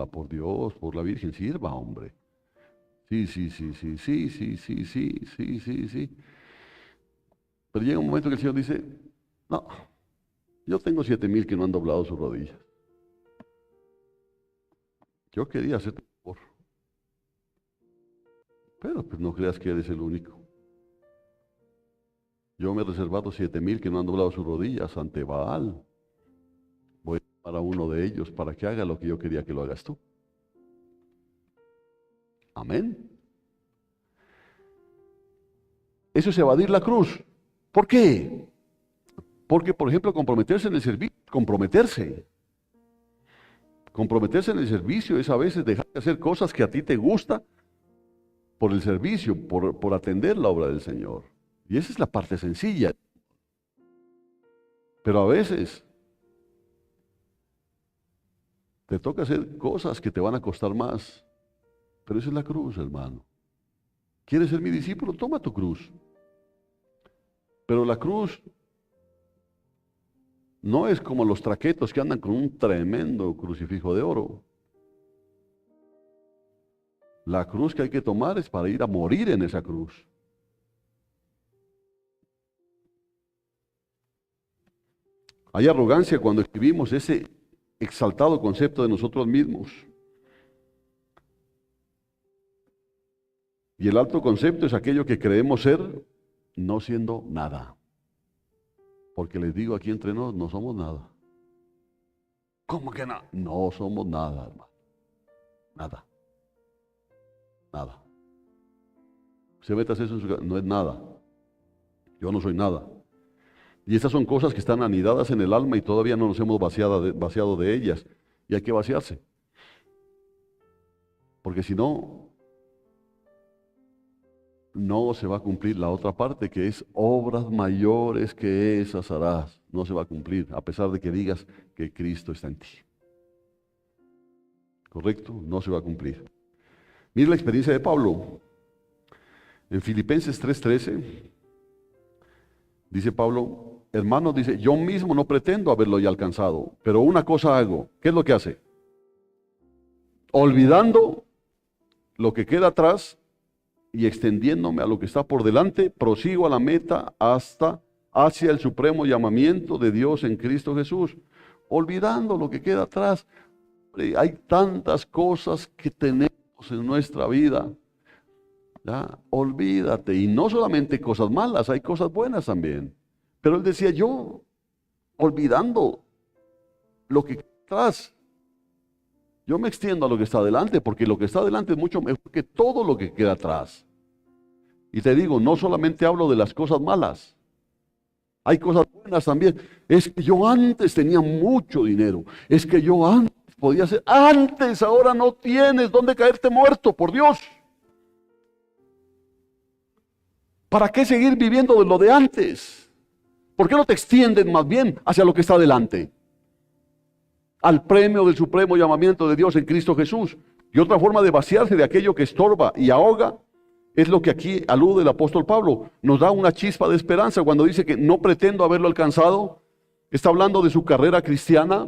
A: por Dios, por la Virgen, sirva, hombre. Sí. Pero llega un momento que el Señor dice, no, yo tengo 7,000 que no han doblado sus rodillas. Yo quería hacerte favor. Pero pues no creas que eres el único. Yo me he reservado 7,000 que no han doblado sus rodillas ante Baal. Voy a llamar a uno de ellos para que haga lo que yo quería que lo hagas tú. Amén. Eso es evadir la cruz. ¿Por qué? Porque, por ejemplo, comprometerse en el servicio, comprometerse en el servicio es a veces dejar de hacer cosas que a ti te gusta por el servicio, por atender la obra del Señor. Y esa es la parte sencilla. Pero a veces te toca hacer cosas que te van a costar más. Pero esa es la cruz, hermano. ¿Quieres ser mi discípulo? Toma tu cruz. Pero la cruz no es como los traquetos que andan con un tremendo crucifijo de oro. La cruz que hay que tomar es para ir a morir en esa cruz. Hay arrogancia cuando escribimos ese exaltado concepto de nosotros mismos. Y el alto concepto es aquello que creemos ser no siendo nada. Porque les digo aquí entre nosotros, no somos nada. ¿Cómo que no? No somos nada, hermano. Nada. Nada. Usted metas eso en su cabeza, no es nada. Yo no soy nada. Y estas son cosas que están anidadas en el alma y todavía no nos hemos vaciado de ellas. Y hay que vaciarse. Porque si no, no se va a cumplir la otra parte, que es obras mayores que esas harás. No se va a cumplir, a pesar de que digas que Cristo está en ti. ¿Correcto? No se va a cumplir. Mire la experiencia de Pablo. En Filipenses 3:13, dice Pablo, hermanos, dice, yo mismo no pretendo haberlo ya alcanzado, pero una cosa hago. ¿Qué es lo que hace? Olvidando lo que queda atrás y extendiéndome a lo que está por delante, prosigo a la meta hacia el supremo llamamiento de Dios en Cristo Jesús. Olvidando lo que queda atrás. Hay tantas cosas que tenemos en nuestra vida. ¿Ya? Olvídate. Y no solamente cosas malas, hay cosas buenas también. Pero él decía, yo, olvidando lo que queda atrás, yo me extiendo a lo que está adelante, porque lo que está adelante es mucho mejor que todo lo que queda atrás. Y te digo, no solamente hablo de las cosas malas, hay cosas buenas también. Es que yo antes tenía mucho dinero, es que yo antes podía hacer, antes, ahora no tienes dónde caerte muerto, por Dios. ¿Para qué seguir viviendo de lo de antes? ¿Por qué no te extiendes más bien hacia lo que está adelante? Al premio del supremo llamamiento de Dios en Cristo Jesús. Y otra forma de vaciarse de aquello que estorba y ahoga es lo que aquí alude el apóstol Pablo. Nos da una chispa de esperanza cuando dice que no pretendo haberlo alcanzado. Está hablando de su carrera cristiana,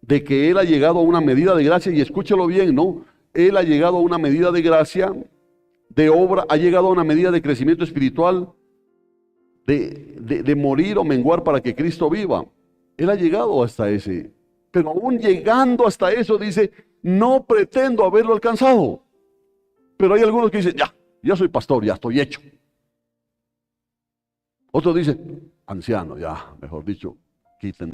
A: de que él ha llegado a una medida de gracia, y escúchelo bien, ¿no? Él ha llegado a una medida de gracia, de obra, ha llegado a una medida de crecimiento espiritual, de morir o menguar para que Cristo viva. Él ha llegado hasta ese. Pero aún llegando hasta eso, dice, no pretendo haberlo alcanzado. Pero hay algunos que dicen, ya soy pastor, ya estoy hecho. Otros dicen, anciano, ya, mejor dicho, quiten.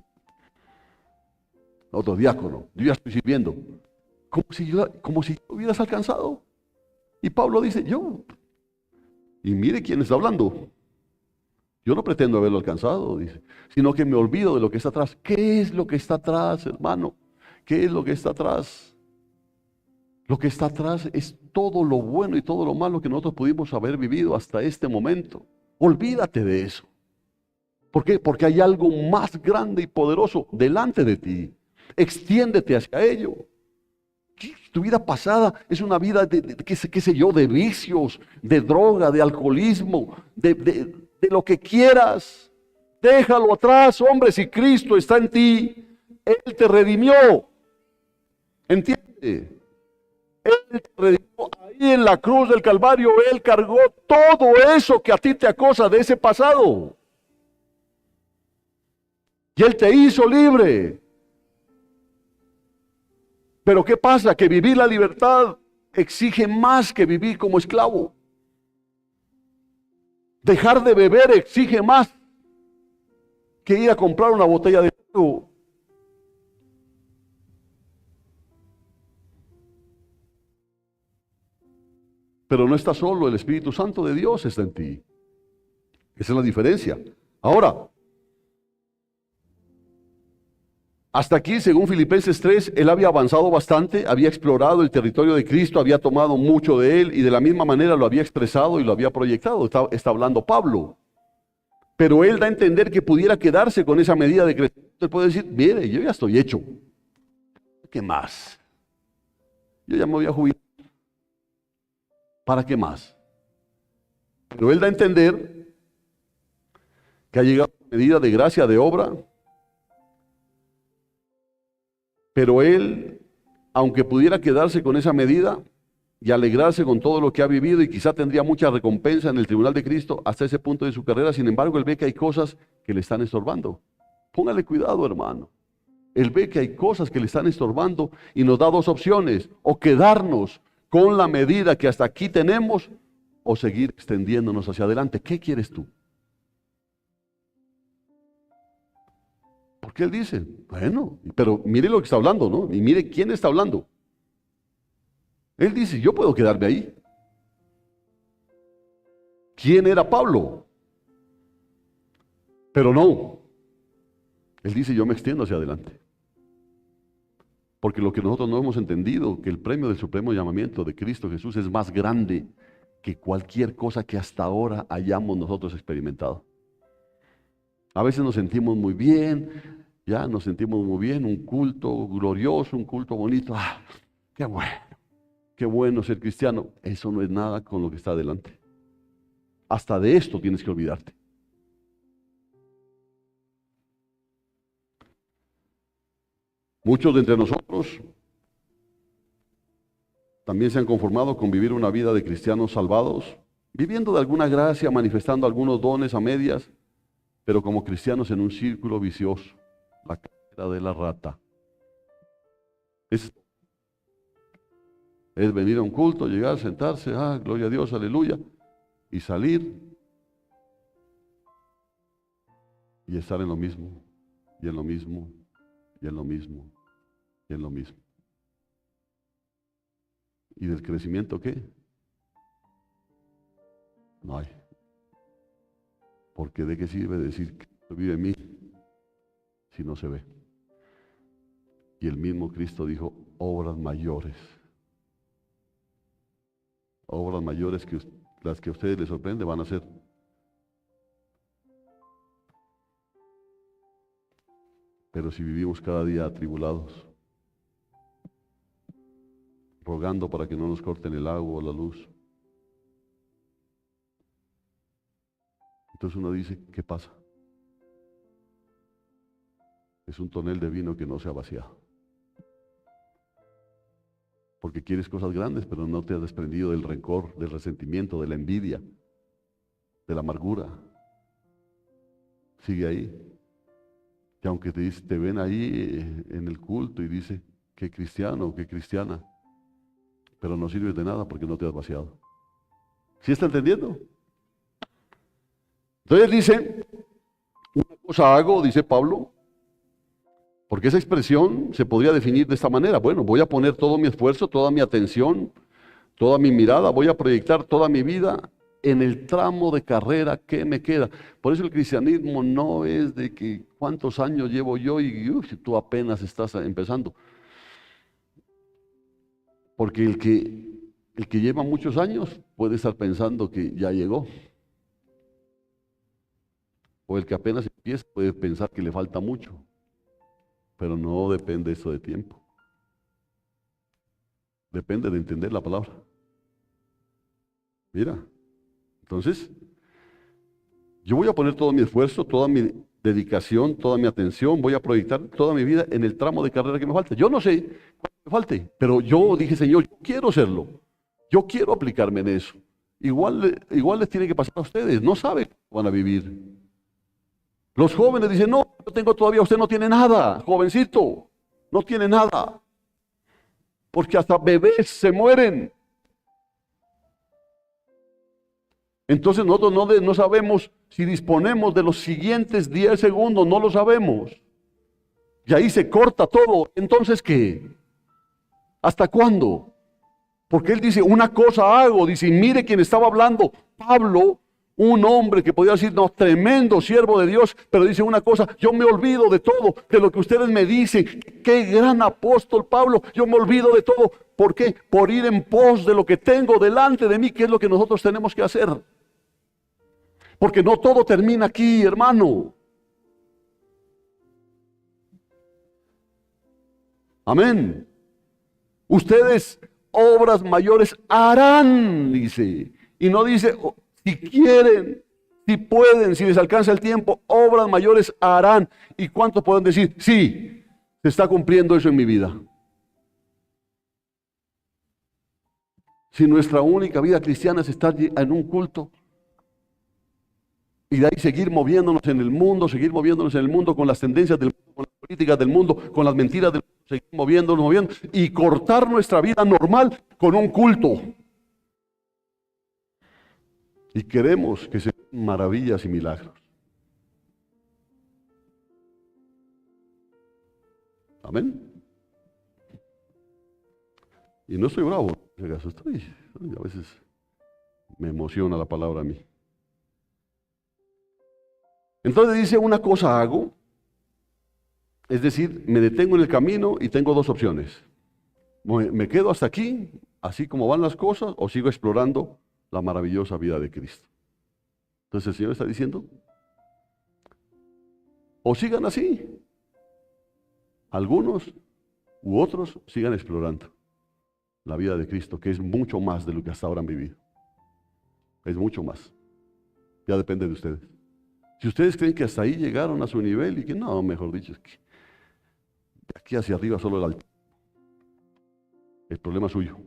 A: Otro diácono, yo ya estoy sirviendo. Como si hubieras alcanzado. Y Pablo dice, yo. Y mire quién está hablando. Yo no pretendo haberlo alcanzado, dice, sino que me olvido de lo que está atrás. ¿Qué es lo que está atrás, hermano? ¿Qué es lo que está atrás? Lo que está atrás es todo lo bueno y todo lo malo que nosotros pudimos haber vivido hasta este momento. Olvídate de eso. ¿Por qué? Porque hay algo más grande y poderoso delante de ti. Extiéndete hacia ello. Tu vida pasada es una vida qué sé yo, de vicios, de droga, de alcoholismo, de lo que quieras. Déjalo atrás, hombre, si Cristo está en ti, Él te redimió. ¿Entiende? Él te redimió ahí en la cruz del Calvario. Él cargó todo eso que a ti te acosa de ese pasado. Y Él te hizo libre. Pero ¿qué pasa? Que vivir la libertad exige más que vivir como esclavo. Dejar de beber exige más que ir a comprar una botella de agua. Pero no está solo, el Espíritu Santo de Dios está en ti. Esa es la diferencia. Ahora, hasta aquí, según Filipenses 3, él había avanzado bastante, había explorado el territorio de Cristo, había tomado mucho de él y de la misma manera lo había expresado y lo había proyectado. Está hablando Pablo. Pero él da a entender que pudiera quedarse con esa medida de crecimiento. Él puede decir, mire, yo ya estoy hecho. ¿Qué más? Yo ya me voy a jubilar. ¿Para qué más? Pero él da a entender que ha llegado a una medida de gracia, de obra. Pero él, aunque pudiera quedarse con esa medida, y alegrarse con todo lo que ha vivido y quizá tendría mucha recompensa en el tribunal de Cristo hasta ese punto de su carrera. Sin embargo, él ve que hay cosas que le están estorbando. Póngale cuidado, hermano. Él ve que hay cosas que le están estorbando y nos da dos opciones: o quedarnos con la medida que hasta aquí tenemos o seguir extendiéndonos hacia adelante. ¿Qué quieres tú? Porque él dice, bueno, pero mire lo que está hablando, ¿no? Y mire quién está hablando. Él dice, yo puedo quedarme ahí. ¿Quién era Pablo? Pero no. Él dice, yo me extiendo hacia adelante. Porque lo que nosotros no hemos entendido, que el premio del supremo llamamiento de Cristo Jesús es más grande que cualquier cosa que hasta ahora hayamos nosotros experimentado. A veces nos sentimos muy bien, ya nos sentimos muy bien, un culto glorioso, un culto bonito. ¡Ah, qué bueno ser cristiano! Eso no es nada con lo que está adelante. Hasta de esto tienes que olvidarte. Muchos de entre nosotros también se han conformado con vivir una vida de cristianos salvados, viviendo de alguna gracia, manifestando algunos dones a medias, pero como cristianos en un círculo vicioso, la carrera de la rata. Es venir a un culto, llegar, sentarse, gloria a Dios, aleluya, y salir y estar en lo mismo, y en lo mismo, y en lo mismo, y en lo mismo. ¿Y del crecimiento qué? No hay. Porque ¿de qué sirve decir que Cristo vive en mí si no se ve? Y el mismo Cristo dijo, obras mayores que las que a ustedes les sorprende van a ser. Pero si vivimos cada día atribulados, rogando para que no nos corten el agua o la luz, entonces uno dice, ¿qué pasa? Es un tonel de vino que no se ha vaciado. Porque quieres cosas grandes, pero no te has desprendido del rencor, del resentimiento, de la envidia, de la amargura. Sigue ahí. Que aunque te ven ahí en el culto y dice, qué cristiano, qué cristiana, pero no sirves de nada porque no te has vaciado. ¿Sí está entendiendo? Entonces dice, una cosa hago, dice Pablo, porque esa expresión se podría definir de esta manera. Bueno, voy a poner todo mi esfuerzo, toda mi atención, toda mi mirada, voy a proyectar toda mi vida en el tramo de carrera que me queda. Por eso el cristianismo no es de que cuántos años llevo yo y tú apenas estás empezando. Porque el que lleva muchos años puede estar pensando que ya llegó. O el que apenas empieza puede pensar que le falta mucho. Pero no depende eso de tiempo. Depende de entender la palabra. Mira, entonces, yo voy a poner todo mi esfuerzo, toda mi dedicación, toda mi atención, voy a proyectar toda mi vida en el tramo de carrera que me falta. Yo no sé cuánto me falte, pero yo dije, Señor, yo quiero hacerlo. Yo quiero aplicarme en eso. Igual les tiene que pasar a ustedes. No saben cómo van a vivir. Los jóvenes dicen, no, yo tengo todavía, usted no tiene nada, jovencito, no tiene nada. Porque hasta bebés se mueren. Entonces nosotros no sabemos si disponemos de los siguientes 10 segundos, no lo sabemos. Y ahí se corta todo. Entonces, ¿qué? ¿Hasta cuándo? Porque él dice, una cosa hago, dice, y mire quién estaba hablando, Pablo, un hombre que podía decir, no, tremendo siervo de Dios, pero dice una cosa, yo me olvido de todo, de lo que ustedes me dicen, qué gran apóstol Pablo, yo me olvido de todo. ¿Por qué? Por ir en pos de lo que tengo delante de mí, que es lo que nosotros tenemos que hacer. Porque no todo termina aquí, hermano. Amén. Ustedes obras mayores harán, dice. Y no dice, si quieren, si pueden, si les alcanza el tiempo, obras mayores harán. ¿Y cuántos pueden decir, sí, se está cumpliendo eso en mi vida? Si nuestra única vida cristiana es estar en un culto y de ahí seguir moviéndonos en el mundo, con las tendencias del mundo, con las políticas del mundo, con las mentiras del mundo, seguir moviendo y cortar nuestra vida normal con un culto. Y queremos que se den maravillas y milagros. Amén. Y no estoy bravo, a veces me emociona la palabra a mí. Entonces dice, una cosa hago, es decir, me detengo en el camino y tengo dos opciones. Me quedo hasta aquí, así como van las cosas, o sigo explorando la maravillosa vida de Cristo. Entonces el Señor está diciendo, o sigan así, algunos u otros sigan explorando la vida de Cristo, que es mucho más de lo que hasta ahora han vivido. Es mucho más. Ya depende de ustedes. Si ustedes creen que hasta ahí llegaron a su nivel y que no, mejor dicho, es que de aquí hacia arriba solo el altar. El problema es suyo.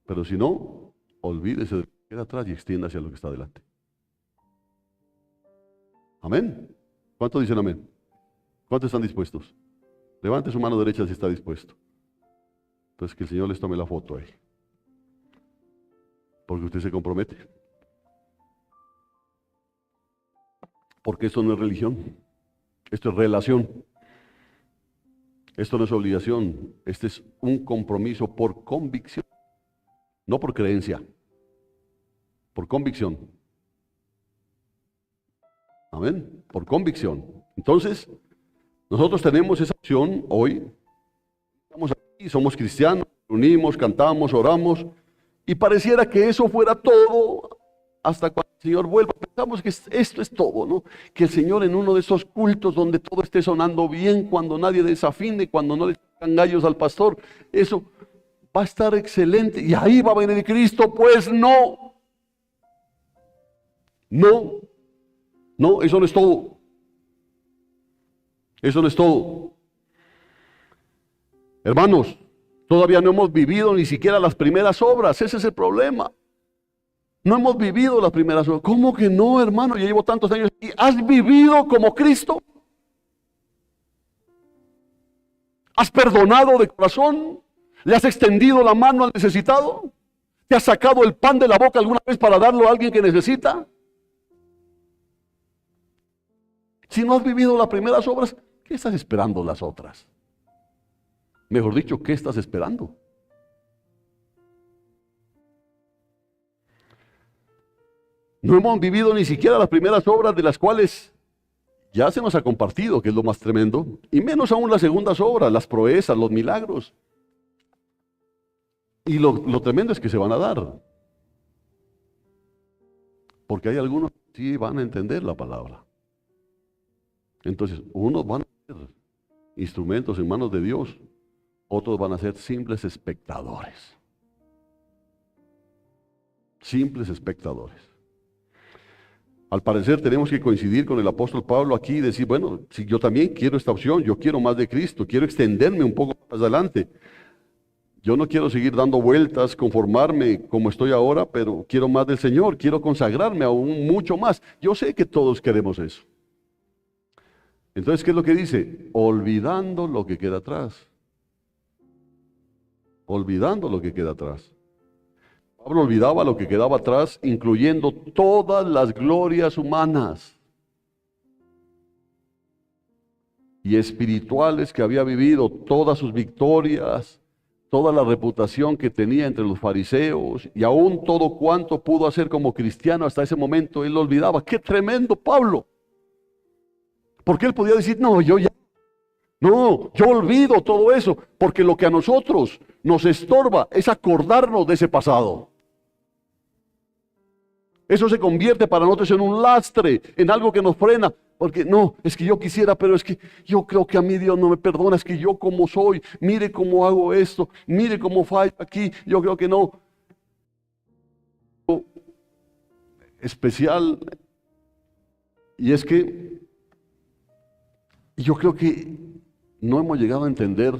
A: Pero si no, olvídese de lo que queda atrás y extienda hacia lo que está adelante. Amén. ¿Cuántos dicen amén? ¿Cuántos están dispuestos? Levante su mano derecha si está dispuesto. Entonces que el Señor les tome la foto ahí. Porque usted se compromete. Porque esto no es religión. Esto es relación. Esto no es obligación. Este es un compromiso por convicción. No por creencia. Por convicción. Amén. Por convicción. Entonces, nosotros tenemos esa opción hoy. Estamos aquí, somos cristianos, nos unimos, cantamos, oramos, y pareciera que eso fuera todo hasta cuando el Señor vuelva. Pensamos que esto es todo, ¿no? Que el Señor en uno de esos cultos donde todo esté sonando bien, cuando nadie desafine, cuando no le sacan gallos al pastor, eso va a estar excelente y ahí va a venir Cristo. Pues no. No, eso no es todo. Eso no es todo. Hermanos, todavía no hemos vivido ni siquiera las primeras obras. Ese es el problema. No hemos vivido las primeras obras. ¿Cómo que no, hermano? Yo llevo tantos años aquí. ¿Has vivido como Cristo? ¿Has perdonado de corazón? ¿Le has extendido la mano al necesitado? ¿Te has sacado el pan de la boca alguna vez para darlo a alguien que necesita? Si no has vivido las primeras obras, ¿qué estás esperando las otras? Mejor dicho, ¿qué estás esperando? No hemos vivido ni siquiera las primeras obras de las cuales ya se nos ha compartido, que es lo más tremendo, y menos aún las segundas obras, las proezas, los milagros. Y lo tremendo es que se van a dar. Porque hay algunos que sí van a entender la palabra. Entonces, unos van a ser instrumentos en manos de Dios, otros van a ser simples espectadores. Simples espectadores. Al parecer tenemos que coincidir con el apóstol Pablo aquí y decir, bueno, si yo también quiero esta opción, yo quiero más de Cristo, quiero extenderme un poco más adelante. Yo no quiero seguir dando vueltas, conformarme como estoy ahora, pero quiero más del Señor, quiero consagrarme aún mucho más. Yo sé que todos queremos eso. Entonces, ¿qué es lo que dice? Olvidando lo que queda atrás. Olvidando lo que queda atrás. Pablo olvidaba lo que quedaba atrás, incluyendo todas las glorias humanas y espirituales que había vivido, todas sus victorias, toda la reputación que tenía entre los fariseos y aún todo cuanto pudo hacer como cristiano hasta ese momento, él lo olvidaba. ¡Qué tremendo, Pablo! Porque él podía decir, no, yo olvido todo eso, porque lo que a nosotros nos estorba es acordarnos de ese pasado. Eso se convierte para nosotros en un lastre, en algo que nos frena, porque no, es que yo quisiera, pero es que yo creo que a mí Dios no me perdona, es que yo como soy, mire cómo hago esto, mire cómo fallo aquí, yo creo que no. Especial, y es que yo creo que no hemos llegado a entender,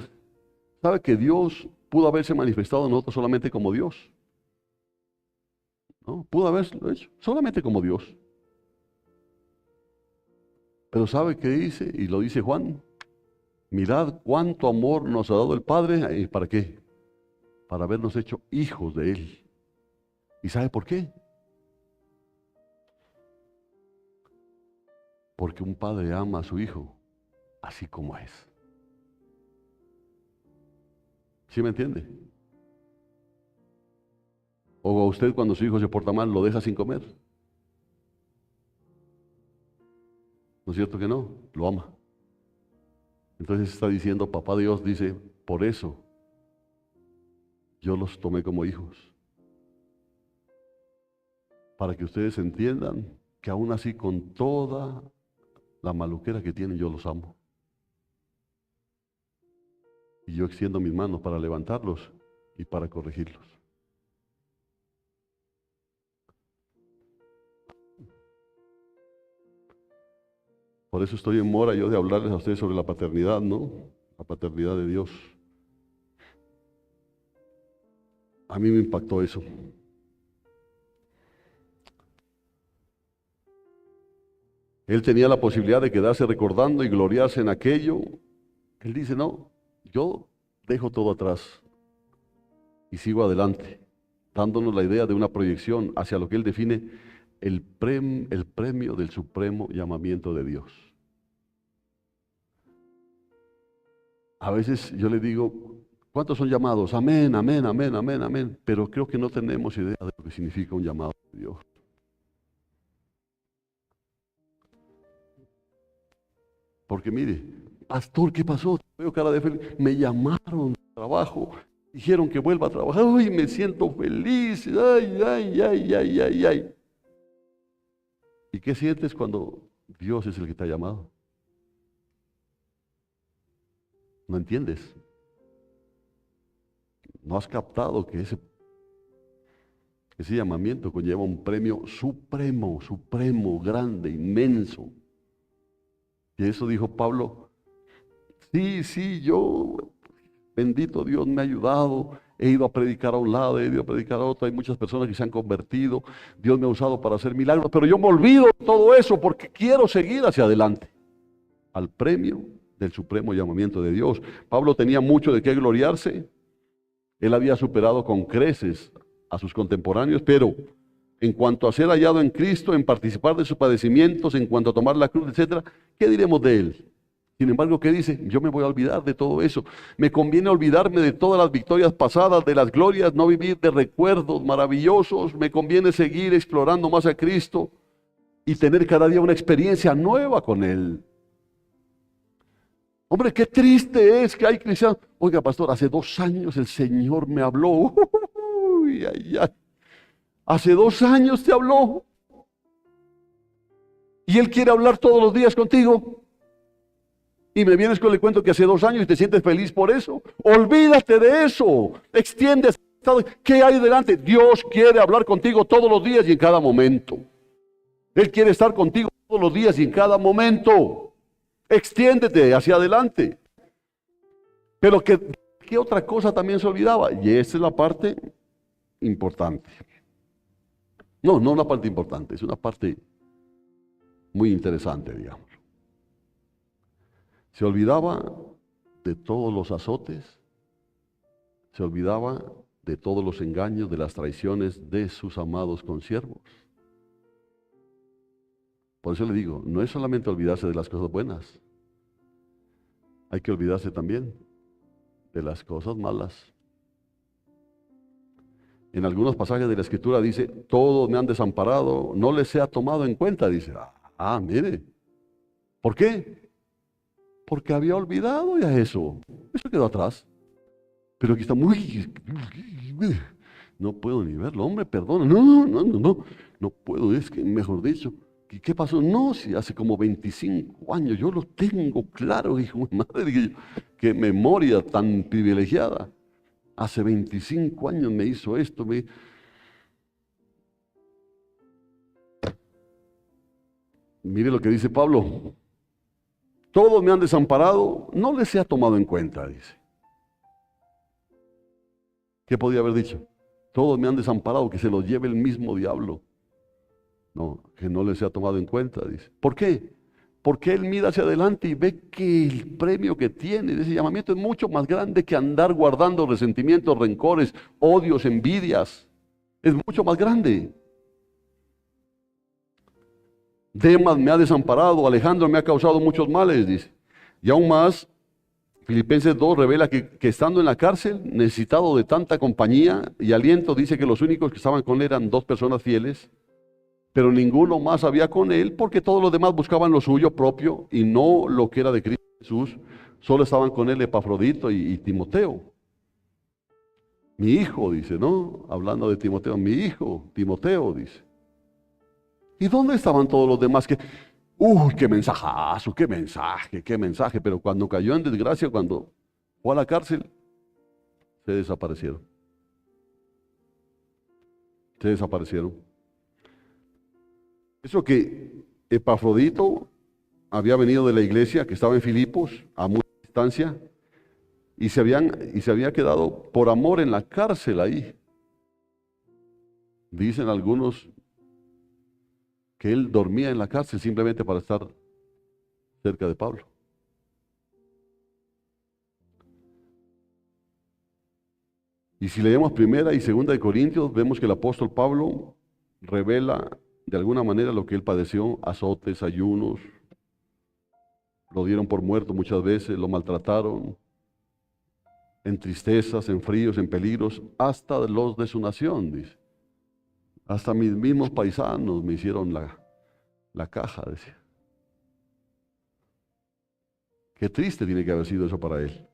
A: ¿sabe que Dios pudo haberse manifestado en nosotros solamente como Dios. ¿No? Pudo haberlo hecho solamente como Dios. Pero ¿sabe qué dice? Y lo dice Juan. Mirad cuánto amor nos ha dado el Padre. ¿Y para qué? Para habernos hecho hijos de Él. ¿Y sabe por qué? Porque un padre ama a su hijo así como es. ¿Sí me entiende? O a usted cuando su hijo se porta mal lo deja sin comer. ¿No es cierto que no? Lo ama. Entonces está diciendo, papá Dios dice, por eso yo los tomé como hijos. Para que ustedes entiendan que aún así con toda la maluquera que tienen yo los amo. Y yo extiendo mis manos para levantarlos y para corregirlos. Por eso estoy en mora yo de hablarles a ustedes sobre la paternidad, ¿no? La paternidad de Dios. A mí me impactó eso. Él tenía la posibilidad de quedarse recordando y gloriarse en aquello. Él dice, no, yo dejo todo atrás y sigo adelante, dándonos la idea de una proyección hacia lo que él define el premio del supremo llamamiento de Dios. A veces yo le digo, ¿cuántos son llamados? Amén, amén, amén, amén, amén. Pero creo que no tenemos idea de lo que significa un llamado de Dios. Porque mire, pastor, ¿qué pasó? Veo cara de feliz. Me llamaron de trabajo, dijeron que vuelva a trabajar. Ay, me siento feliz. Ay, ay, ay, ay, ay, ay. ¿Y qué sientes cuando Dios es el que te ha llamado? ¿No entiendes? ¿No has captado que ese llamamiento conlleva un premio supremo, supremo, grande, inmenso? Y eso dijo Pablo, sí, yo, bendito Dios, me ha ayudado, he ido a predicar a un lado, he ido a predicar a otro, hay muchas personas que se han convertido, Dios me ha usado para hacer milagros, pero yo me olvido de todo eso porque quiero seguir hacia adelante, al premio del supremo llamamiento de Dios. Pablo tenía mucho de qué gloriarse, él había superado con creces a sus contemporáneos, pero en cuanto a ser hallado en Cristo, en participar de sus padecimientos, en cuanto a tomar la cruz, etc., ¿qué diremos de él? Sin embargo, ¿qué dice? Yo me voy a olvidar de todo eso. Me conviene olvidarme de todas las victorias pasadas, de las glorias, no vivir de recuerdos maravillosos. Me conviene seguir explorando más a Cristo y tener cada día una experiencia nueva con Él. Hombre, qué triste es que hay cristianos. Oiga, pastor, hace 2 años el Señor me habló. Uy, ay, ay. Hace 2 años te habló. Y Él quiere hablar todos los días contigo. Y me vienes con el cuento que hace 2 años y te sientes feliz por eso. Olvídate de eso. Extiendes. ¿Qué hay delante? Dios quiere hablar contigo todos los días y en cada momento. Él quiere estar contigo todos los días y en cada momento. Extiéndete hacia adelante. Pero ¿qué otra cosa también se olvidaba? Y esa es la parte importante. No una parte importante, es una parte muy interesante, digamos. Se olvidaba de todos los azotes, se olvidaba de todos los engaños, de las traiciones de sus amados consiervos. Por eso le digo, no es solamente olvidarse de las cosas buenas, hay que olvidarse también de las cosas malas. En algunos pasajes de la Escritura dice, todos me han desamparado, no les he tomado en cuenta, dice. Mire, ¿por qué? Porque había olvidado ya eso quedó atrás. Pero aquí está no puedo ni verlo, hombre, perdona, no puedo, es que, mejor dicho, ¿qué pasó? No, si hace como 25 años, yo lo tengo claro, hijo de madre, qué memoria tan privilegiada. Hace 25 años me hizo esto, Mire lo que dice Pablo. Todos me han desamparado, no les he tomado en cuenta, dice. ¿Qué podía haber dicho? Todos me han desamparado, que se los lleve el mismo diablo. No, que no les sea tomado en cuenta, dice. ¿Por qué? Porque él mira hacia adelante y ve que el premio que tiene de ese llamamiento es mucho más grande que andar guardando resentimientos, rencores, odios, envidias. Es mucho más grande. Demas me ha desamparado, Alejandro me ha causado muchos males, dice. Y aún más, Filipenses 2 revela que estando en la cárcel, necesitado de tanta compañía y aliento, dice que los únicos que estaban con él eran 2 personas fieles, pero ninguno más había con él porque todos los demás buscaban lo suyo propio y no lo que era de Cristo Jesús. Solo estaban con él Epafrodito y Timoteo. Mi hijo, dice, ¿no? Hablando de Timoteo, mi hijo, Timoteo, dice. ¿Y dónde estaban todos los demás que... ¡Uy, qué mensajazo, qué mensaje! Pero cuando cayó en desgracia, cuando fue a la cárcel, se desaparecieron. Se desaparecieron. Eso que Epafrodito había venido de la iglesia, que estaba en Filipos, a mucha distancia, y se había quedado por amor en la cárcel ahí. Dicen algunos que él dormía en la cárcel simplemente para estar cerca de Pablo. Y si leemos 1 y 2 de Corintios, vemos que el apóstol Pablo revela de alguna manera lo que él padeció: azotes, ayunos, lo dieron por muerto muchas veces, lo maltrataron, en tristezas, en fríos, en peligros, hasta los de su nación, dice. Hasta mis mismos paisanos me hicieron la caja, decía. Qué triste tiene que haber sido eso para él.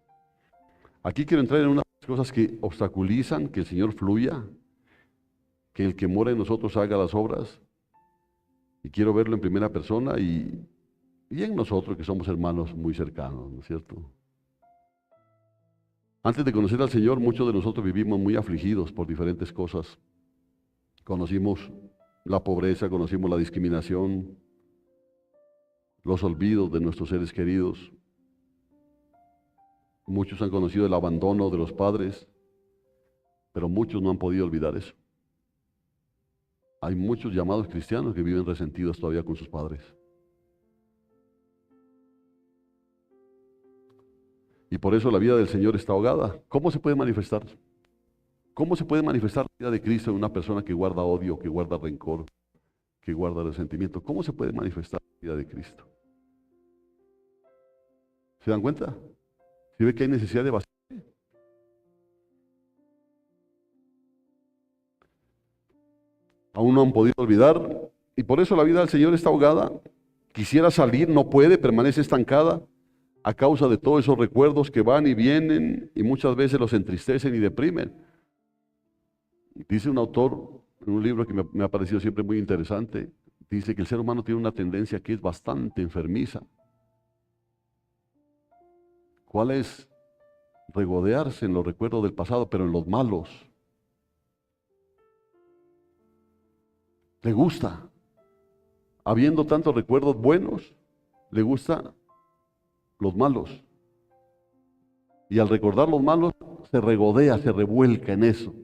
A: Aquí quiero entrar en unas cosas que obstaculizan que el Señor fluya, que el que mora en nosotros haga las obras. Y quiero verlo en primera persona y en nosotros que somos hermanos muy cercanos, ¿no es cierto? Antes de conocer al Señor, muchos de nosotros vivimos muy afligidos por diferentes cosas. Conocimos la pobreza, conocimos la discriminación, los olvidos de nuestros seres queridos. Muchos han conocido el abandono de los padres, pero muchos no han podido olvidar eso. Hay muchos llamados cristianos que viven resentidos todavía con sus padres. Y por eso la vida del Señor está ahogada. ¿Cómo se puede manifestar? ¿Cómo se puede manifestar la vida de Cristo en una persona que guarda odio, que guarda rencor, que guarda resentimiento? ¿Cómo se puede manifestar la vida de Cristo? ¿Se dan cuenta? ¿Se ve que hay necesidad de vaciar? Aún no han podido olvidar, y por eso la vida del Señor está ahogada. Quisiera salir, no puede, permanece estancada a causa de todos esos recuerdos que van y vienen y muchas veces los entristecen y deprimen. Dice un autor en un libro que me ha parecido siempre muy interesante, dice que el ser humano tiene una tendencia que es bastante enfermiza. ¿Cuál es? Regodearse en los recuerdos del pasado, pero en los malos. Le gusta. Habiendo tantos recuerdos buenos, le gustan los malos. Y al recordar los malos, se regodea, se revuelca en eso.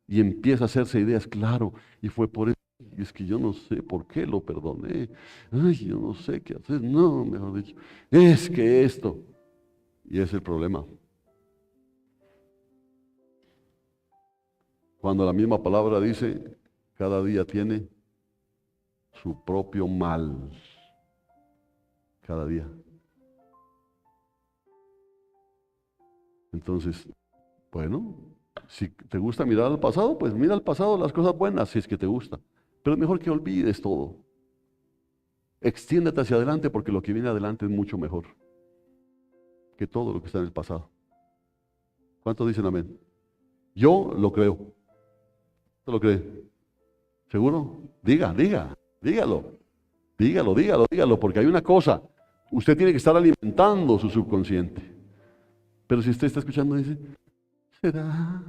A: Y empieza a hacerse ideas, claro, y fue por eso. Y es que yo no sé por qué lo perdoné. Ay, yo no sé qué hacer. No, mejor dicho, es que esto. Y es el problema. Cuando la misma palabra dice, cada día tiene su propio mal. Cada día. Entonces, bueno, si te gusta mirar al pasado, pues mira al pasado las cosas buenas, si es que te gusta. Pero es mejor que olvides todo. Extiéndete hacia adelante porque lo que viene adelante es mucho mejor que todo lo que está en el pasado. ¿Cuántos dicen amén? Yo lo creo. ¿Usted lo cree? ¿Seguro? Dígalo, porque hay una cosa. Usted tiene que estar alimentando su subconsciente. Pero si usted está escuchando y dice, ¿será?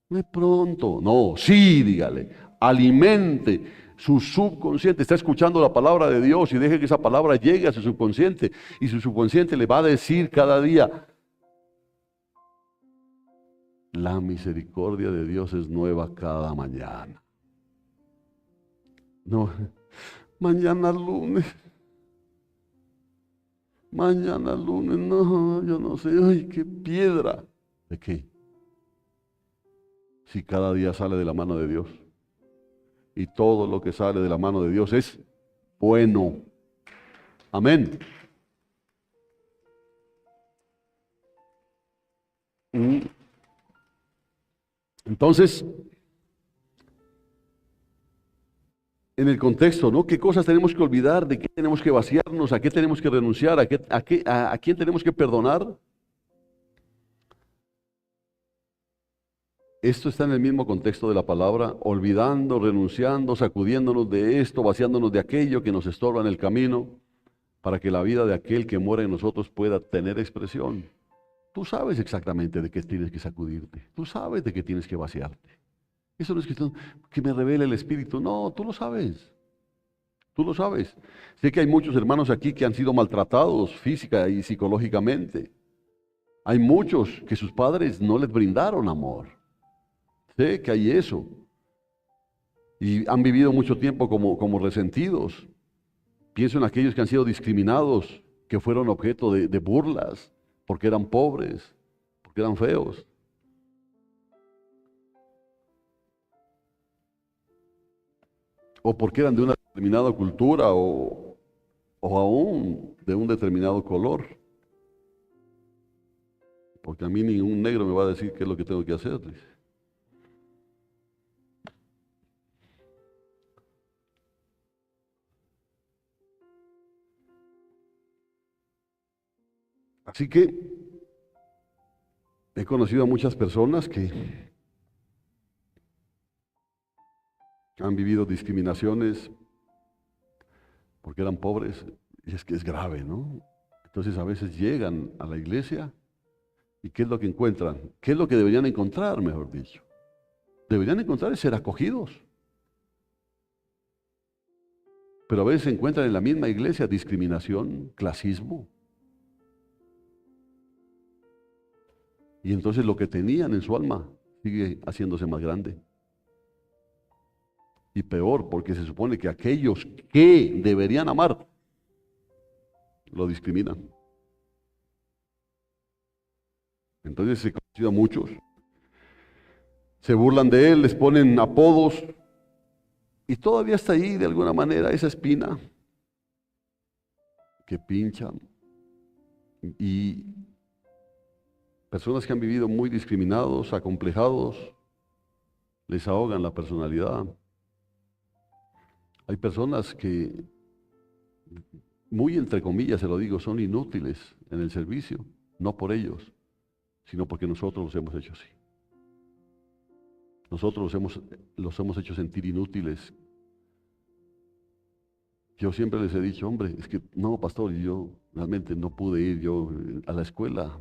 A: De pronto. No, sí, dígale. Alimente su subconsciente. Está escuchando la palabra de Dios y deje que esa palabra llegue a su subconsciente. Y su subconsciente le va a decir cada día, La misericordia de Dios es nueva cada mañana. No, mañana lunes. Mañana lunes, no, yo no sé, ay, qué piedra. ¿De qué? Si cada día sale de la mano de Dios. Y todo lo que sale de la mano de Dios es bueno. Amén. Entonces, en el contexto, ¿no? ¿Qué cosas tenemos que olvidar? ¿De qué tenemos que vaciarnos? ¿A qué tenemos que renunciar? ¿A quién tenemos que perdonar? Esto está en el mismo contexto de la palabra, olvidando, renunciando, sacudiéndonos de esto, vaciándonos de aquello que nos estorba en el camino, para que la vida de aquel que mora en nosotros pueda tener expresión. Tú sabes exactamente de qué tienes que sacudirte, tú sabes de qué tienes que vaciarte. Eso no es que me revele el Espíritu, no, tú lo sabes. Tú lo sabes. Sé que hay muchos hermanos aquí que han sido maltratados física y psicológicamente. Hay muchos que sus padres no les brindaron amor. Sé que hay eso. Y han vivido mucho tiempo como resentidos. Pienso en aquellos que han sido discriminados, que fueron objeto de burlas, porque eran pobres, porque eran feos. O porque eran de una determinada cultura o aún de un determinado color. Porque a mí ningún negro me va a decir qué es lo que tengo que hacer. Dice. Así que he conocido a muchas personas que han vivido discriminaciones porque eran pobres, y es que es grave, ¿no? Entonces a veces llegan a la iglesia y ¿qué es lo que encuentran? ¿Qué es lo que deberían encontrar, mejor dicho? Deberían encontrar es ser acogidos. Pero a veces se encuentran en la misma iglesia discriminación, clasismo. Y entonces lo que tenían en su alma sigue haciéndose más grande. Y peor, porque se supone que aquellos que deberían amar, lo discriminan. Entonces se conocido a muchos, se burlan de él, les ponen apodos, y todavía está ahí de alguna manera esa espina que pinchan. Y personas que han vivido muy discriminados, acomplejados, les ahogan la personalidad. Hay personas que, muy entre comillas se lo digo, son inútiles en el servicio, no por ellos, sino porque nosotros los hemos hecho así. Nosotros los hemos hecho sentir inútiles. Yo siempre les he dicho, hombre, es que no, pastor, yo realmente no pude ir yo a la escuela,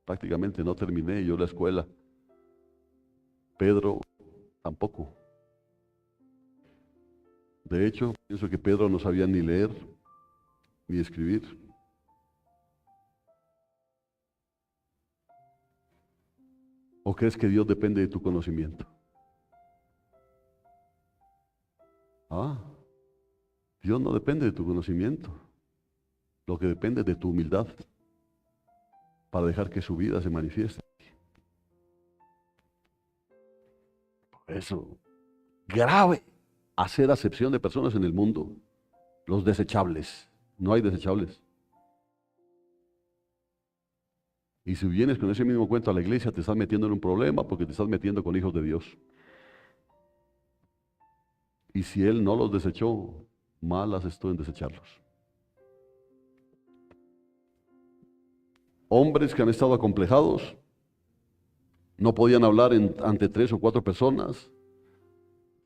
A: prácticamente no terminé yo la escuela. Pedro tampoco. De hecho, pienso que Pedro no sabía ni leer ni escribir. ¿O crees que Dios depende de tu conocimiento? Ah, Dios no depende de tu conocimiento. Lo que depende es de tu humildad para dejar que su vida se manifieste. Por eso, grave hacer acepción de personas en el mundo. Los desechables. No hay desechables. Y si vienes con ese mismo cuento a la iglesia, te estás metiendo en un problema porque te estás metiendo con hijos de Dios. Y si Él no los desechó, mal haces tú en desecharlos. Hombres que han estado acomplejados, no podían hablar ante 3 o 4 personas,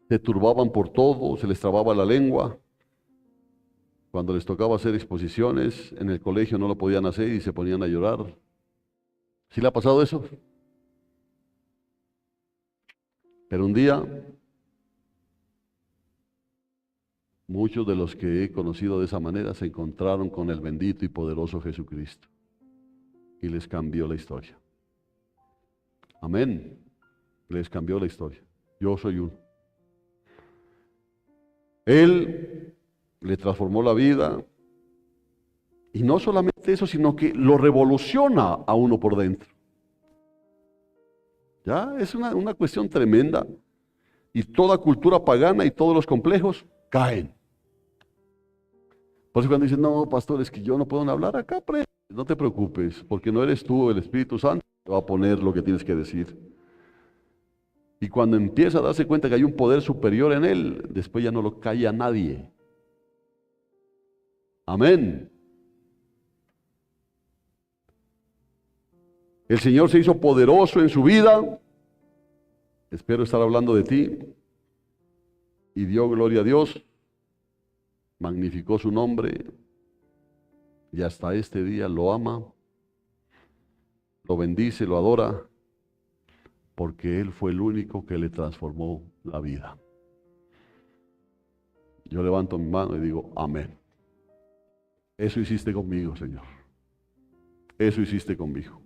A: se turbaban por todo, se les trababa la lengua. Cuando les tocaba hacer exposiciones, en el colegio no lo podían hacer y se ponían a llorar. ¿Sí le ha pasado eso? Pero un día, muchos de los que he conocido de esa manera se encontraron con el bendito y poderoso Jesucristo y les cambió la historia. Amén. Les cambió la historia. Yo soy uno. Él le transformó la vida. Y no solamente eso, sino que lo revoluciona a uno por dentro. Ya, es una cuestión tremenda. Y toda cultura pagana y todos los complejos caen. Por eso cuando dicen, no, pastor, es que yo no puedo hablar acá, no te preocupes, porque no eres tú, el Espíritu Santo te va a poner lo que tienes que decir. Y cuando empieza a darse cuenta que hay un poder superior en él, después ya no lo calla nadie. Amén. El Señor se hizo poderoso en su vida. Espero estar hablando de ti. Y dio gloria a Dios. Magnificó su nombre. Y hasta este día lo ama. Lo bendice, lo adora. Porque Él fue el único que le transformó la vida. Yo levanto mi mano y digo, amén. Eso hiciste conmigo, Señor. Eso hiciste conmigo.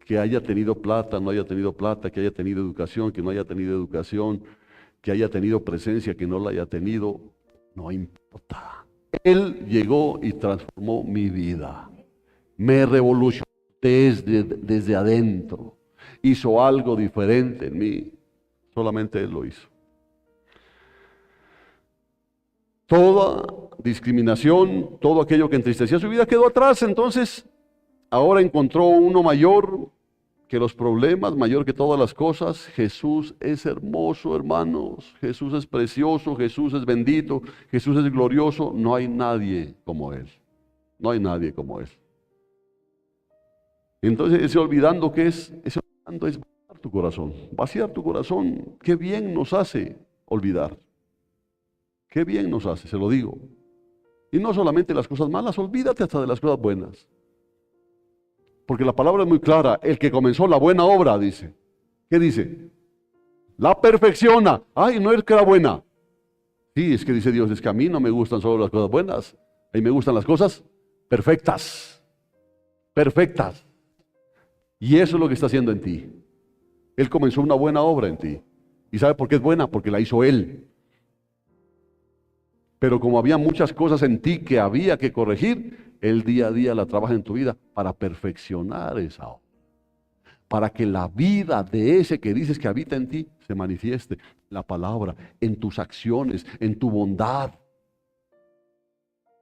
A: Que haya tenido plata, no haya tenido plata, que haya tenido educación, que no haya tenido educación, que haya tenido presencia, que no la haya tenido, no importa. Él llegó y transformó mi vida. Me revolucionó desde adentro. Hizo algo diferente en mí. Solamente Él lo hizo. Toda discriminación, todo aquello que entristecía su vida quedó atrás. Entonces, ahora encontró uno mayor que los problemas, mayor que todas las cosas. Jesús es hermoso, hermanos. Jesús es precioso, Jesús es bendito, Jesús es glorioso. No hay nadie como Él. No hay nadie como Él. Entonces, ese olvidando, ¿qué es? Ese olvidando es vaciar tu corazón. Vaciar tu corazón. Qué bien nos hace olvidar. Qué bien nos hace, se lo digo. Y no solamente las cosas malas, olvídate hasta de las cosas buenas. Porque la palabra es muy clara. El que comenzó la buena obra, dice. ¿Qué dice? La perfecciona. Ay, no es que era buena. Sí, es que dice Dios, es que a mí no me gustan solo las cosas buenas. A mí me gustan las cosas perfectas. Perfectas. Y eso es lo que está haciendo en ti. Él comenzó una buena obra en ti. ¿Y sabe por qué es buena? Porque la hizo Él. Pero como había muchas cosas en ti que había que corregir, Él día a día la trabaja en tu vida para perfeccionar esa obra. Para que la vida de ese que dices que habita en ti se manifieste. La palabra, en tus acciones, en tu bondad,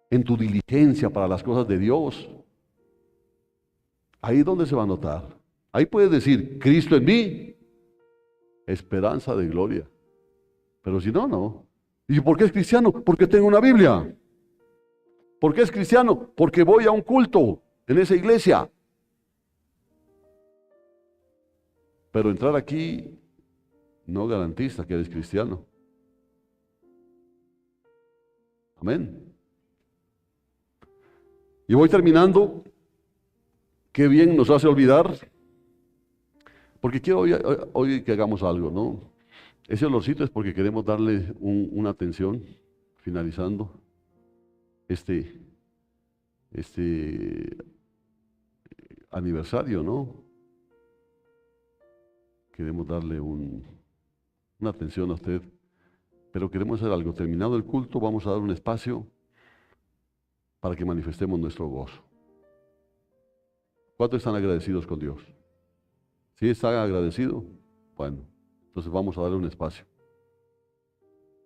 A: en tu diligencia para las cosas de Dios. Ahí es donde se va a notar. Ahí puedes decir, Cristo en mí, esperanza de gloria. Pero si no, no. ¿Y por qué es cristiano? Porque tengo una Biblia. ¿Por qué es cristiano? Porque voy a un culto en esa iglesia. Pero entrar aquí no garantiza que eres cristiano. Amén. Y voy terminando. Qué bien nos hace olvidar. Porque quiero hoy que hagamos algo, ¿no? Ese olorcito es porque queremos darle una atención, finalizando este aniversario, ¿no? Queremos darle una atención a usted, pero queremos hacer algo. Terminado el culto, vamos a dar un espacio para que manifestemos nuestro gozo. ¿Cuántos están agradecidos con Dios? ¿Sí están agradecidos? Bueno, entonces vamos a darle un espacio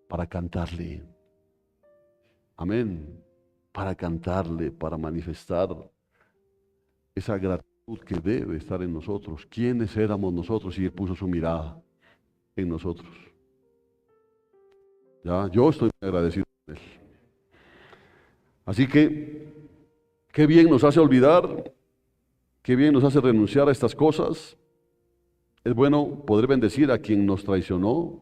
A: para cantarle. Amén. Para cantarle, para manifestar esa gratitud que debe estar en nosotros. ¿Quiénes éramos nosotros? Y Él puso su mirada en nosotros. Ya, yo estoy agradecido con Él. Así que, qué bien nos hace olvidar, qué bien nos hace renunciar a estas cosas. Es bueno poder bendecir a quien nos traicionó,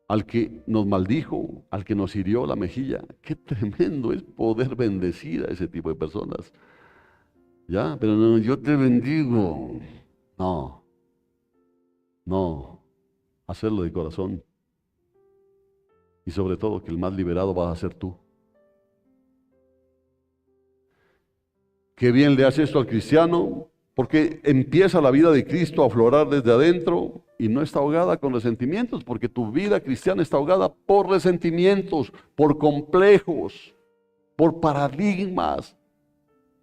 A: al que nos maldijo, al que nos hirió la mejilla. Qué tremendo es poder bendecir a ese tipo de personas. Ya, pero no, yo te bendigo. No, no, hacerlo de corazón. Y sobre todo que el más liberado vas a ser tú. Qué bien le hace esto al cristiano, Porque empieza la vida de Cristo a aflorar desde adentro y no está ahogada con resentimientos, porque tu vida cristiana está ahogada por resentimientos, por complejos, por paradigmas.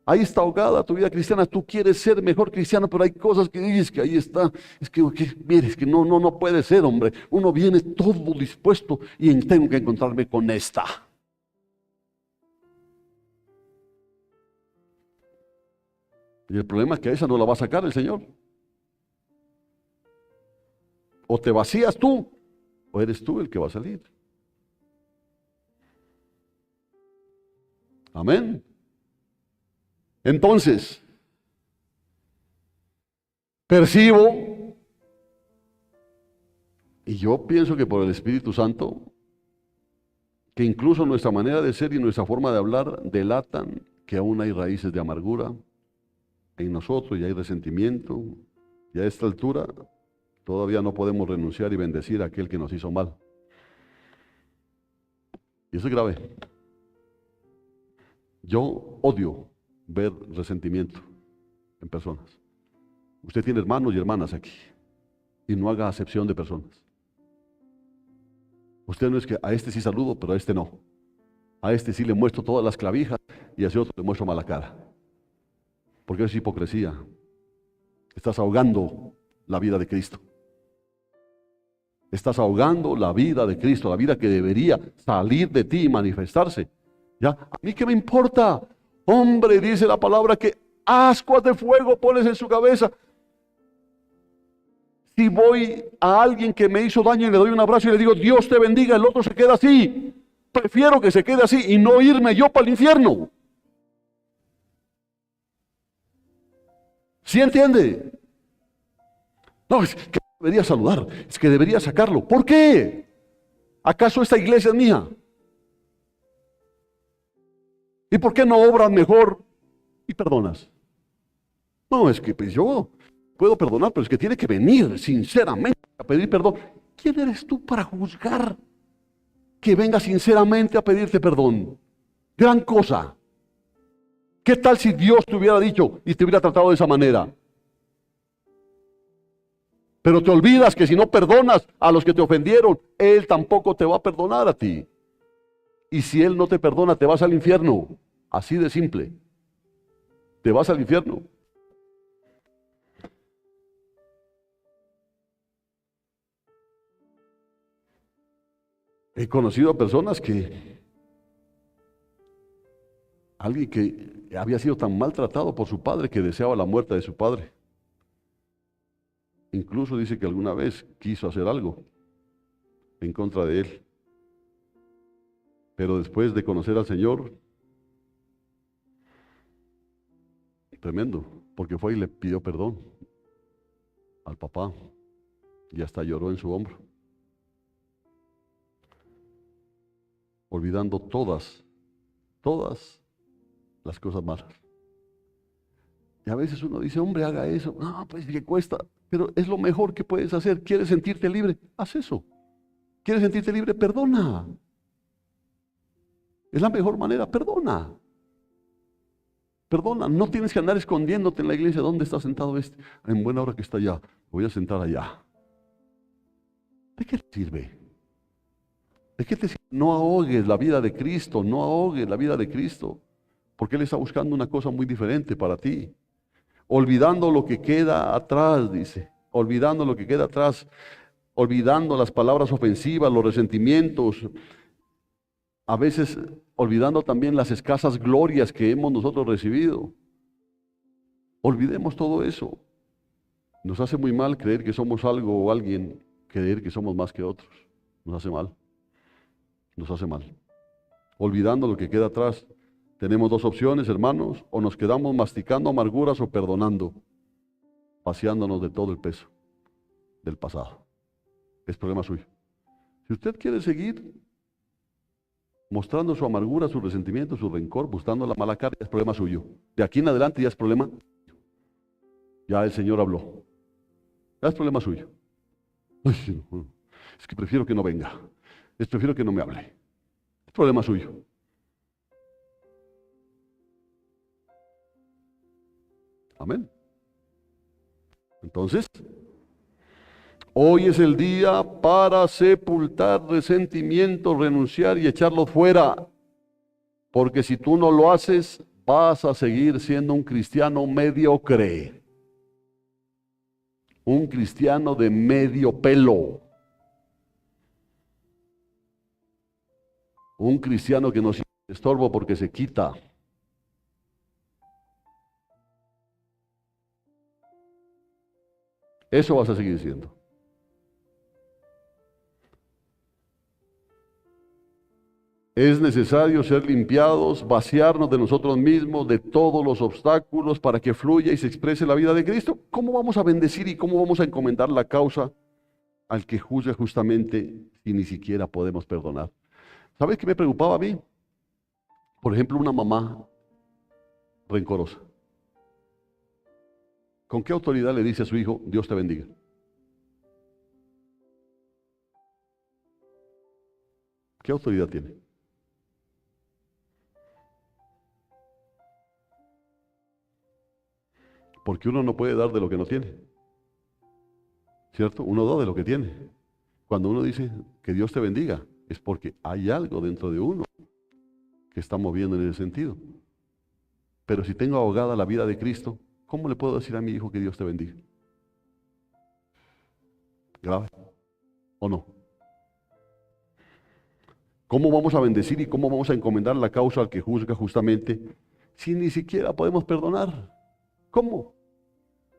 A: Ahí está ahogada tu vida cristiana. Tú quieres ser mejor cristiano, pero hay cosas que dices que ahí está. Mire, es que no puede ser, hombre. Uno viene todo dispuesto y tengo que encontrarme con esta. Y el problema es que a esa no la va a sacar el Señor. O te vacías tú, o eres tú el que va a salir. Amén. Entonces, percibo, y yo pienso que por el Espíritu Santo, que incluso nuestra manera de ser y nuestra forma de hablar delatan que aún hay raíces de amargura en nosotros y hay resentimiento. Y a esta altura todavía no podemos renunciar y bendecir a aquel que nos hizo mal. Y eso es grave. Yo odio ver resentimiento en personas. Usted tiene hermanos y hermanas aquí y no haga acepción de personas. Usted no es que a este sí saludo, pero a este no. A este sí le muestro todas las clavijas y a ese otro le muestro mala cara. Porque eso es hipocresía. Estás ahogando la vida de Cristo. Estás ahogando la vida de Cristo, la vida que debería salir de ti y manifestarse. ¿Ya? ¿A mí qué me importa? Hombre, dice la palabra que ascuas de fuego pones en su cabeza. Si voy a alguien que me hizo daño y le doy un abrazo y le digo, Dios te bendiga, el otro se queda así. Prefiero que se quede así y no irme yo para el infierno. ¿Sí entiende? No, es que debería saludar, es que debería sacarlo. ¿Por qué? ¿Acaso esta iglesia es mía? ¿Y por qué no obras mejor y perdonas? No, es que pues yo puedo perdonar, pero es que tiene que venir sinceramente a pedir perdón. ¿Quién eres tú para juzgar que venga sinceramente a pedirte perdón? Gran cosa. ¿Qué tal si Dios te hubiera dicho y te hubiera tratado de esa manera? Pero te olvidas que si no perdonas a los que te ofendieron, Él tampoco te va a perdonar a ti. Y si Él no te perdona, te vas al infierno. Así de simple. Te vas al infierno. He conocido a personas alguien que había sido tan maltratado por su padre que deseaba la muerte de su padre. Incluso dice que alguna vez quiso hacer algo en contra de él. Pero después de conocer al Señor, tremendo, porque fue y le pidió perdón al papá y hasta lloró en su hombro, olvidando todas las cosas malas. Y a veces uno dice, hombre, haga eso. No, pues que cuesta, pero es lo mejor que puedes hacer. ¿Quieres sentirte libre? Haz eso. ¿Quieres sentirte libre? Perdona. Es la mejor manera, perdona. Perdona, no tienes que andar escondiéndote en la iglesia. ¿Dónde está sentado este? En buena hora que está allá. Voy a sentar allá. ¿De qué te sirve? ¿De qué te sirve? No ahogues la vida de Cristo, no ahogues la vida de Cristo. Porque Él está buscando una cosa muy diferente para ti. Olvidando lo que queda atrás, dice. Olvidando lo que queda atrás. Olvidando las palabras ofensivas, los resentimientos. A veces olvidando también las escasas glorias que hemos nosotros recibido. Olvidemos todo eso. Nos hace muy mal creer que somos algo o alguien, creer que somos más que otros. Nos hace mal. Nos hace mal. Olvidando lo que queda atrás. Tenemos dos opciones, hermanos, o nos quedamos masticando amarguras o perdonando, vaciándonos de todo el peso del pasado. Es problema suyo. Si usted quiere seguir mostrando su amargura, su resentimiento, su rencor, buscando la mala cara, es problema suyo. De aquí en adelante ya es problema. Ya el Señor habló. Ya es problema suyo. Ay, no, es que prefiero que no venga. Prefiero que no me hable. Es problema suyo. Amén. Entonces, hoy es el día para sepultar resentimientos, renunciar y echarlos fuera. Porque si tú no lo haces, vas a seguir siendo un cristiano mediocre. Un cristiano de medio pelo. Un cristiano que no siente estorbo porque se quita. Eso vas a seguir siendo. Es necesario ser limpiados, vaciarnos de nosotros mismos, de todos los obstáculos para que fluya y se exprese la vida de Cristo. ¿Cómo vamos a bendecir y cómo vamos a encomendar la causa al que juzga justamente si ni siquiera podemos perdonar? ¿Sabes qué me preocupaba a mí? Por ejemplo, una mamá rencorosa. ¿Con qué autoridad le dice a su hijo, Dios te bendiga? ¿Qué autoridad tiene? Porque uno no puede dar de lo que no tiene. ¿Cierto? Uno da de lo que tiene. Cuando uno dice que Dios te bendiga, es porque hay algo dentro de uno que está moviendo en ese sentido. Pero si tengo ahogada la vida de Cristo, ¿cómo le puedo decir a mi hijo que Dios te bendiga? ¿Grave o no? ¿Cómo vamos a bendecir y cómo vamos a encomendar la causa al que juzga justamente si ni siquiera podemos perdonar? ¿Cómo?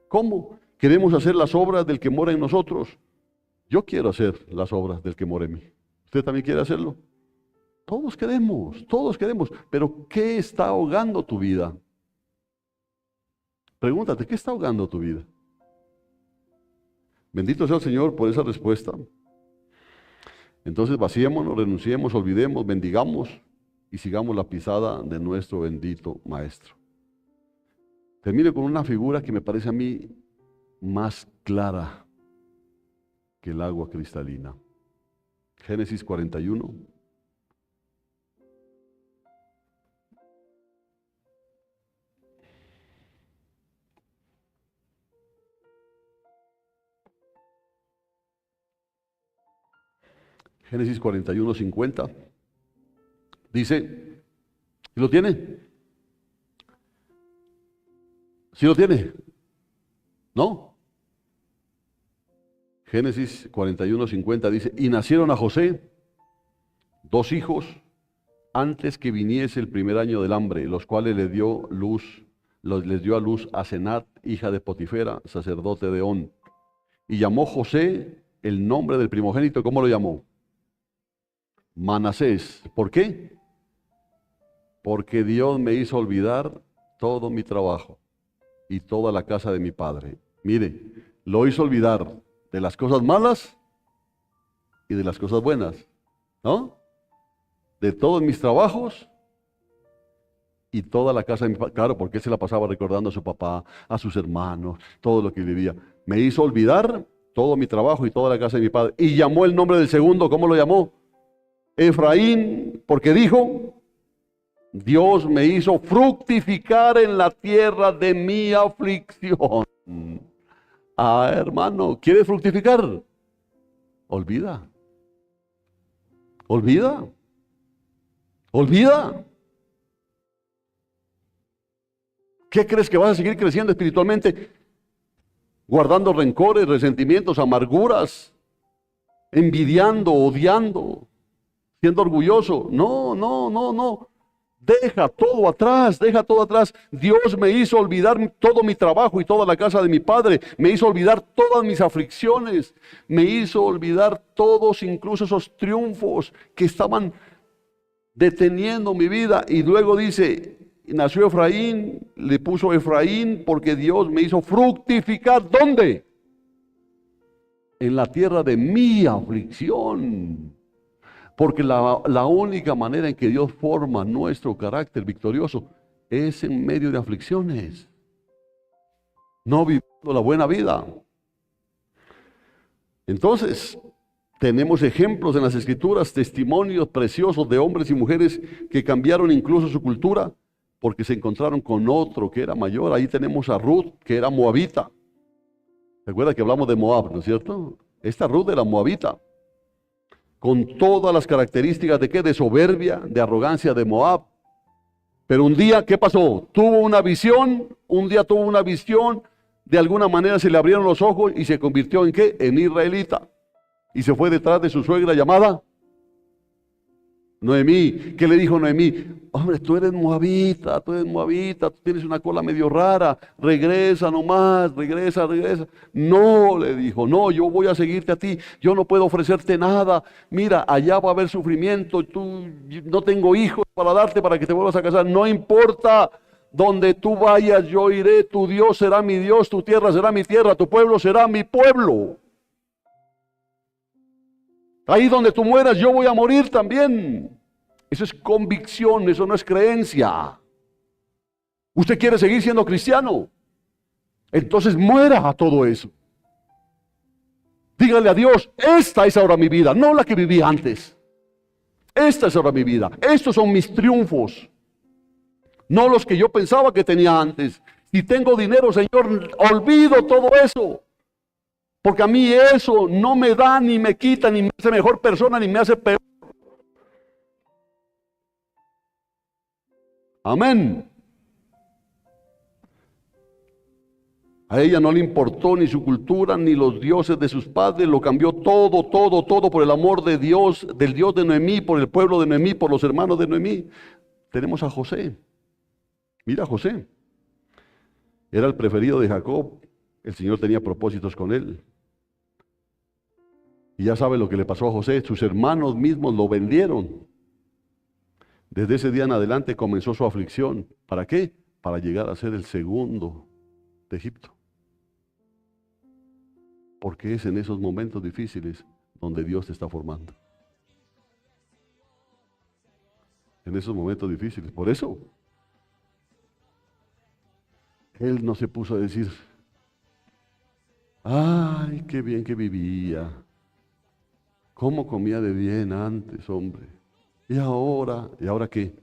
A: ¿Cómo? Queremos hacer las obras del que mora en nosotros. Yo quiero hacer las obras del que mora en mí. ¿Usted también quiere hacerlo? Todos queremos. Pero ¿qué está ahogando tu vida? Pregúntate, ¿qué está ahogando tu vida? Bendito sea el Señor por esa respuesta. Entonces vaciémonos, renunciemos, olvidemos, bendigamos y sigamos la pisada de nuestro bendito Maestro. Termino con una figura que me parece a mí más clara que el agua cristalina. Génesis 41. Génesis 41, 50. Dice, ¿sí lo tiene? ¿Sí lo tiene? ¿No? Génesis 41, 50 dice, y nacieron a José 2 hijos antes que viniese el primer año del hambre, los cuales les dio a luz a Senat, hija de Potifera, sacerdote de On. Y llamó José el nombre del primogénito, ¿cómo lo llamó? Manasés. ¿Por qué? Porque Dios me hizo olvidar todo mi trabajo y toda la casa de mi padre. Mire, lo hizo olvidar de las cosas malas y de las cosas buenas, ¿no? De todos mis trabajos y toda la casa de mi padre. Claro, porque él se la pasaba recordando a su papá, a sus hermanos, todo lo que vivía. Me hizo olvidar todo mi trabajo y toda la casa de mi padre. Y llamó el nombre del segundo, ¿cómo lo llamó? Efraín, porque dijo, Dios me hizo fructificar en la tierra de mi aflicción. Ah, hermano, ¿quieres fructificar? Olvida. ¿Qué crees que vas a seguir creciendo espiritualmente? Guardando rencores, resentimientos, amarguras, envidiando, odiando, siendo orgulloso. No. Deja todo atrás. Dios me hizo olvidar todo mi trabajo y toda la casa de mi padre. Me hizo olvidar todas mis aflicciones. Me hizo olvidar todos, incluso esos triunfos que estaban deteniendo mi vida. Y luego dice, nació Efraín, le puso Efraín porque Dios me hizo fructificar. ¿Dónde? En la tierra de mi aflicción. Porque la única manera en que Dios forma nuestro carácter victorioso es en medio de aflicciones. No viviendo la buena vida. Entonces, tenemos ejemplos en las Escrituras, testimonios preciosos de hombres y mujeres que cambiaron incluso su cultura porque se encontraron con otro que era mayor. Ahí tenemos a Ruth, que era moabita. Recuerda que hablamos de Moab, ¿no es cierto? Esta Ruth era moabita, con todas las características de qué, de soberbia, de arrogancia de Moab. Pero un día, ¿qué pasó? Tuvo una visión, un día tuvo una visión, de alguna manera se le abrieron los ojos y se convirtió en qué, en israelita. Y se fue detrás de su suegra llamada Noemí. ¿Qué le dijo Noemí? Hombre, tú eres moabita, tú tienes una cola medio rara, regresa nomás, regresa. No, le dijo, no, yo voy a seguirte a ti, yo no puedo ofrecerte nada. Mira, allá va a haber sufrimiento, no tengo hijos para darte para que te vuelvas a casar, no importa. Donde tú vayas, yo iré, tu Dios será mi Dios, tu tierra será mi tierra, tu pueblo será mi pueblo. Ahí donde tú mueras, yo voy a morir también. Eso es convicción, eso no es creencia. ¿Usted quiere seguir siendo cristiano? Entonces muera a todo eso. Dígale a Dios, esta es ahora mi vida, no la que viví antes. Esta es ahora mi vida. Estos son mis triunfos, no los que yo pensaba que tenía antes. Si tengo dinero, Señor, olvido todo eso. Porque a mí eso no me da, ni me quita, ni me hace mejor persona, ni me hace peor. Amén. A ella no le importó ni su cultura, ni los dioses de sus padres. Lo cambió todo por el amor de Dios, del Dios de Noemí, por el pueblo de Noemí, por los hermanos de Noemí. Tenemos a José. Mira a José. Era el preferido de Jacob. El Señor tenía propósitos con él. Y ya sabe lo que le pasó a José. Sus hermanos mismos lo vendieron. Desde ese día en adelante comenzó su aflicción. ¿Para qué? Para llegar a ser el segundo de Egipto. Porque es en esos momentos difíciles donde Dios te está formando. En esos momentos difíciles. Por eso, él no se puso a decir, ay, qué bien que vivía. Cómo comía de bien antes, hombre. ¿Y ahora qué?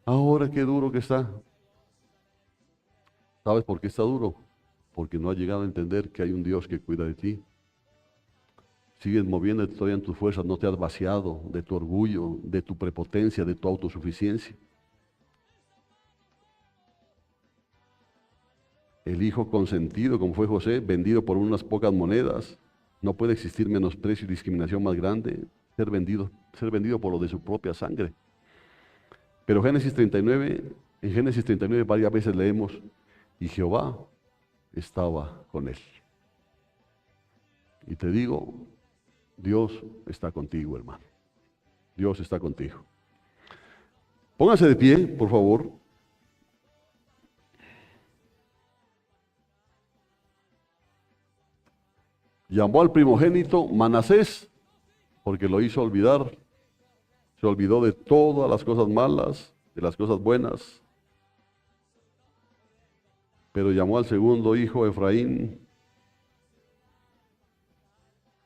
A: Ahora qué duro que está. ¿Sabes por qué está duro? Porque no has llegado a entender que hay un Dios que cuida de ti. Sigues moviéndote todavía en tus fuerzas, no te has vaciado de tu orgullo, de tu prepotencia, de tu autosuficiencia. El hijo consentido, como fue José, vendido por unas pocas monedas. No puede existir menosprecio y discriminación más grande, ser vendido por lo de su propia sangre. Pero en Génesis 39 varias veces leemos, y Jehová estaba con él. Y te digo, Dios está contigo, hermano. Dios está contigo. Póngase de pie, por favor. Llamó al primogénito Manasés, porque lo hizo olvidar. Se olvidó de todas las cosas malas, de las cosas buenas. Pero llamó al segundo hijo Efraín,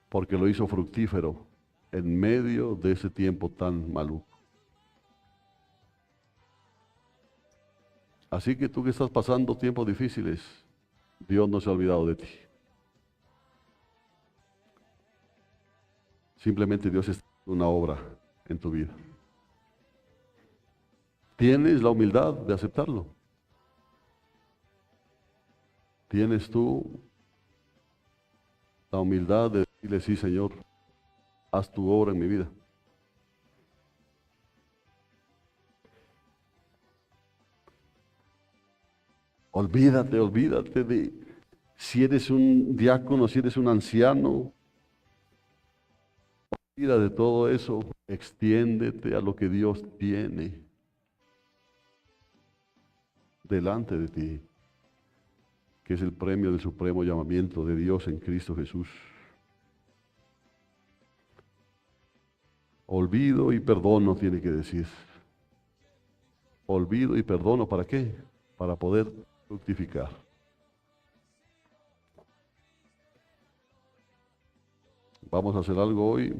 A: porque lo hizo fructífero en medio de ese tiempo tan maluco. Así que tú que estás pasando tiempos difíciles, Dios no se ha olvidado de ti. Simplemente Dios está haciendo una obra en tu vida. ¿Tienes la humildad de aceptarlo? ¿Tienes tú la humildad de decirle, sí, Señor, haz tu obra en mi vida? Olvídate de si eres un diácono, si eres un anciano. Olvídate de todo eso, extiéndete a lo que Dios tiene delante de ti, que es el premio del supremo llamamiento de Dios en Cristo Jesús. Olvido y perdono tiene que decir. Olvido y perdono, ¿para qué? Para poder fructificar. Vamos a hacer algo hoy.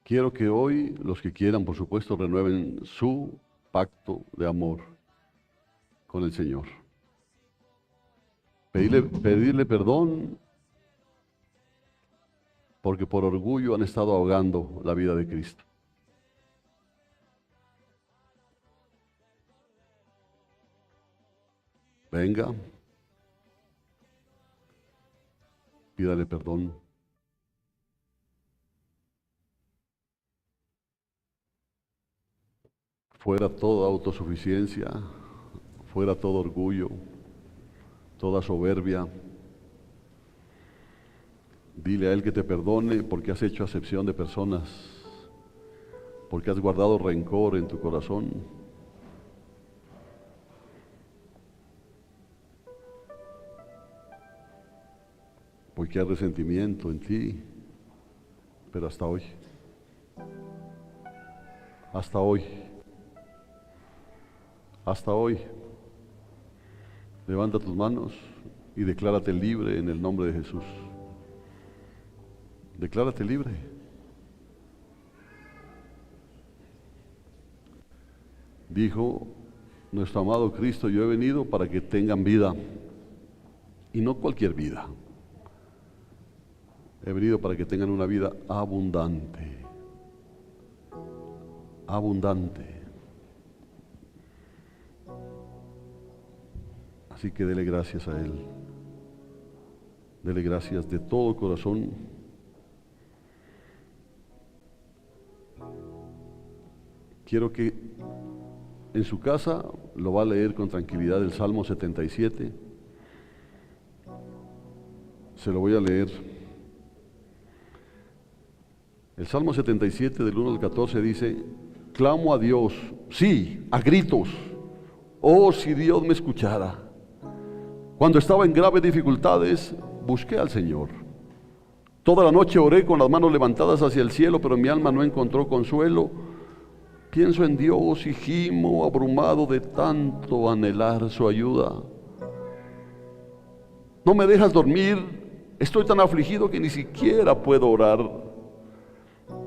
A: Quiero que hoy los que quieran, por supuesto, renueven su pacto de amor con el Señor. Pedirle perdón porque por orgullo han estado ahogando la vida de Cristo. Venga, pídale perdón. Fuera toda autosuficiencia, fuera todo orgullo, toda soberbia. Dile a Él que te perdone porque has hecho acepción de personas, porque has guardado rencor en tu corazón. Porque hay resentimiento en ti, pero hasta hoy, hasta hoy, hasta hoy, levanta tus manos y declárate libre en el nombre de Jesús. Declárate libre. Dijo nuestro amado Cristo: yo he venido para que tengan vida, y no cualquier vida. He venido para que tengan una vida abundante. Abundante. Así que dele gracias a Él. Dele gracias de todo corazón. Quiero que en su casa lo va a leer con tranquilidad el Salmo 77. Se lo voy a leer. El Salmo 77 del 1 al 14 dice: clamo a Dios, sí, a gritos. Oh, si Dios me escuchara. Cuando estaba en graves dificultades, busqué al Señor. Toda la noche oré con las manos levantadas hacia el cielo, pero mi alma no encontró consuelo. Pienso en Dios y gimo, abrumado de tanto anhelar su ayuda. No me dejas dormir, estoy tan afligido que ni siquiera puedo orar.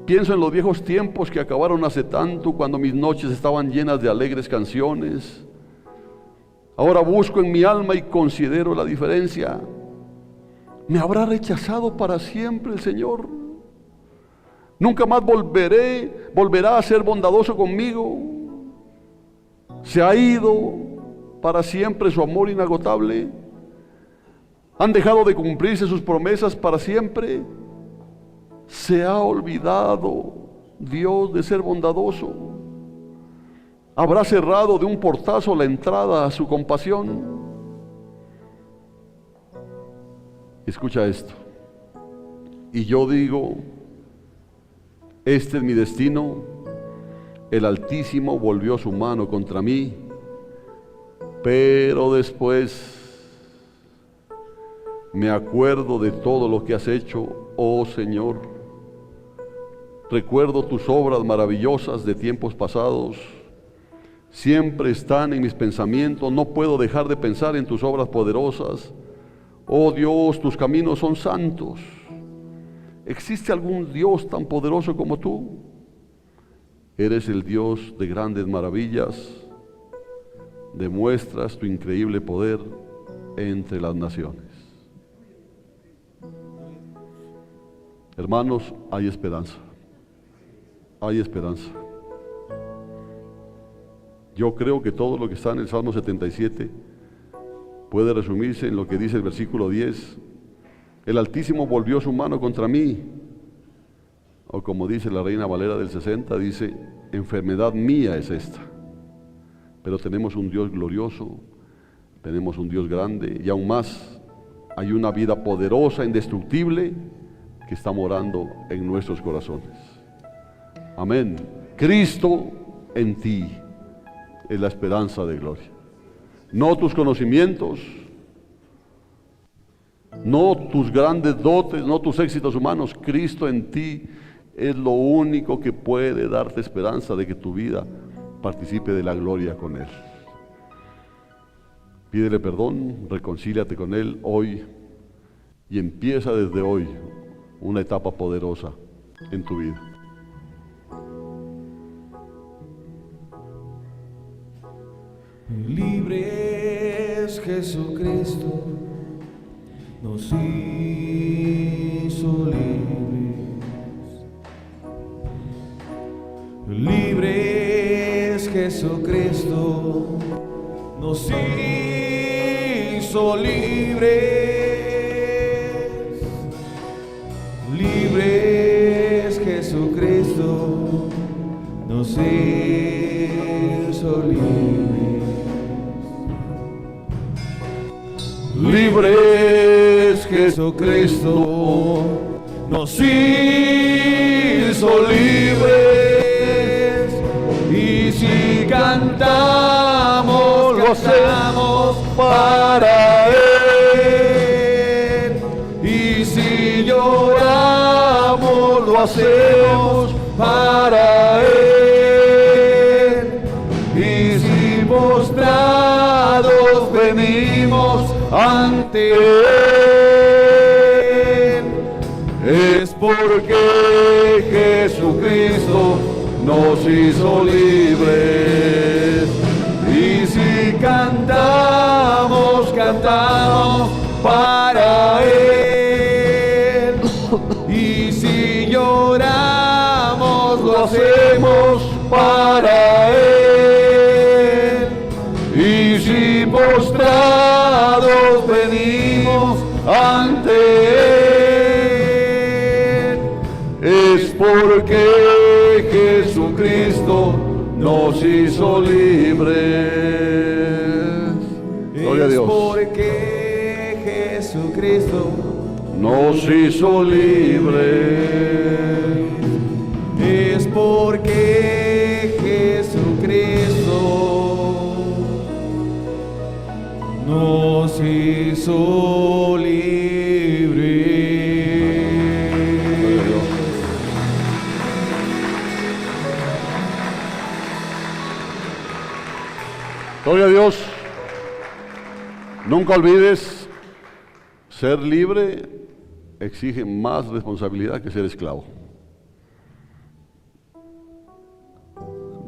A: Pienso en los viejos tiempos que acabaron hace tanto, cuando mis noches estaban llenas de alegres canciones. Ahora busco en mi alma y considero la diferencia. ¿Me habrá rechazado para siempre el Señor? ¿Nunca más volverá a ser bondadoso conmigo? ¿Se ha ido para siempre su amor inagotable? ¿Han dejado de cumplirse sus promesas para siempre? ¿Se ha olvidado Dios de ser bondadoso? ¿Habrá cerrado de un portazo la entrada a su compasión? Escucha esto. Y yo digo: este es mi destino. El Altísimo volvió su mano contra mí, pero después me acuerdo de todo lo que has hecho, oh Señor. Recuerdo tus obras maravillosas de tiempos pasados. Siempre están en mis pensamientos. No puedo dejar de pensar en tus obras poderosas. Oh Dios, tus caminos son santos. ¿Existe algún Dios tan poderoso como tú? Eres el Dios de grandes maravillas. Demuestras tu increíble poder entre las naciones. Hermanos, hay esperanza. Hay esperanza. Yo creo que todo lo que está en el Salmo 77 puede resumirse en lo que dice el versículo 10. El Altísimo volvió su mano contra mí. O como dice la Reina Valera del 60, dice: enfermedad mía es esta. Pero tenemos un Dios glorioso, tenemos un Dios grande, y aún más, hay una vida poderosa, indestructible, que está morando en nuestros corazones. Amén. Cristo en ti es la esperanza de gloria. No tus conocimientos, no tus grandes dotes, no tus éxitos humanos. Cristo en ti es lo único que puede darte esperanza de que tu vida participe de la gloria con Él. Pídele perdón, reconcíliate con Él hoy y empieza desde hoy una etapa poderosa en tu vida.
B: Libre es Jesucristo, nos hizo libres. Libre es Jesucristo, nos hizo libres. Libre es Jesucristo, nos hizo libres.
A: Libre es Jesucristo, nos hizo libres.
B: Y si cantamos, lo hacemos para Él. Y si lloramos, lo hacemos para Él. Y si postrados venimos ante Él, es porque Jesucristo nos hizo libres. Y si cantamos, cantamos para Él. Y si lloramos, lo hacemos para Él. Y si postrados venimos ante Él, es porque Jesucristo nos hizo libres. Gloria a Dios. Es porque Jesucristo
A: Nos hizo libres.
B: Es porque Jesucristo nos hizo libres.
A: Gloria a Dios. Nunca olvides, ser libre exige más responsabilidad que ser esclavo.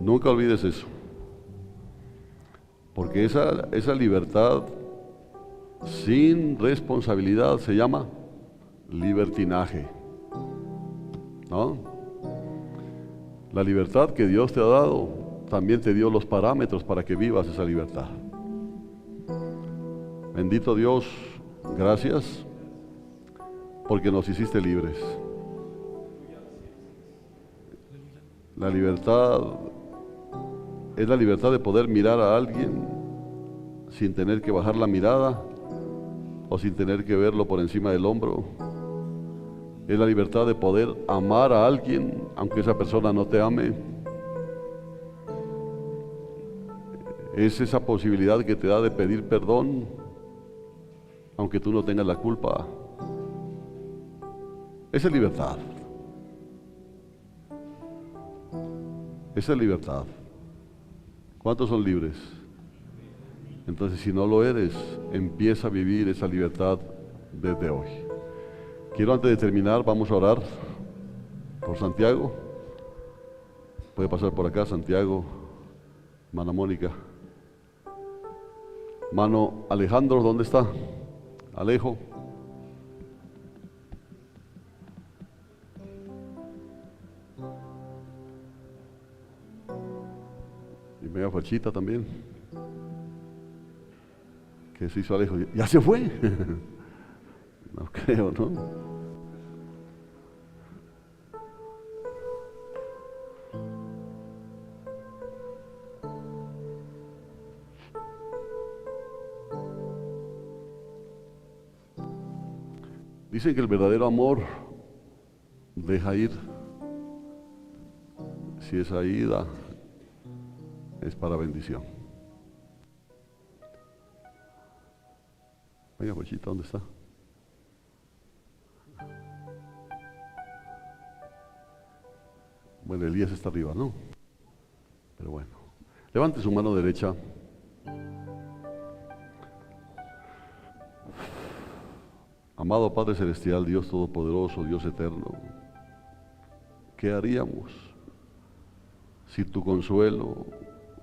A: Nunca olvides eso. Porque esa libertad sin responsabilidad se llama libertinaje, ¿no? La libertad que Dios te ha dado también te dio los parámetros para que vivas esa libertad. Bendito Dios, gracias porque nos hiciste libres. La libertad es la libertad de poder mirar a alguien sin tener que bajar la mirada o sin tener que verlo por encima del hombro. Es la libertad de poder amar a alguien aunque esa persona no te ame. Es esa posibilidad que te da de pedir perdón aunque tú no tengas la culpa. Esa es libertad. Esa es libertad. ¿Cuántos son libres? Entonces, si no lo eres, empieza a vivir esa libertad desde hoy. Quiero, antes de terminar, vamos a orar por Santiago. Puede pasar por acá, Santiago, hermana Mónica. Hermano Alejandro, ¿dónde está? Alejo. Y media Fachita también. ¿Qué se hizo Alejo? ¿Ya se fue? No creo, ¿no? Dicen que el verdadero amor deja ir. Si esa ida es para bendición. Venga, Pochita, ¿dónde está? Bueno, Elías está arriba, ¿no? Pero bueno, levante su mano derecha. Amado Padre Celestial, Dios Todopoderoso, Dios Eterno, ¿qué haríamos si tu consuelo,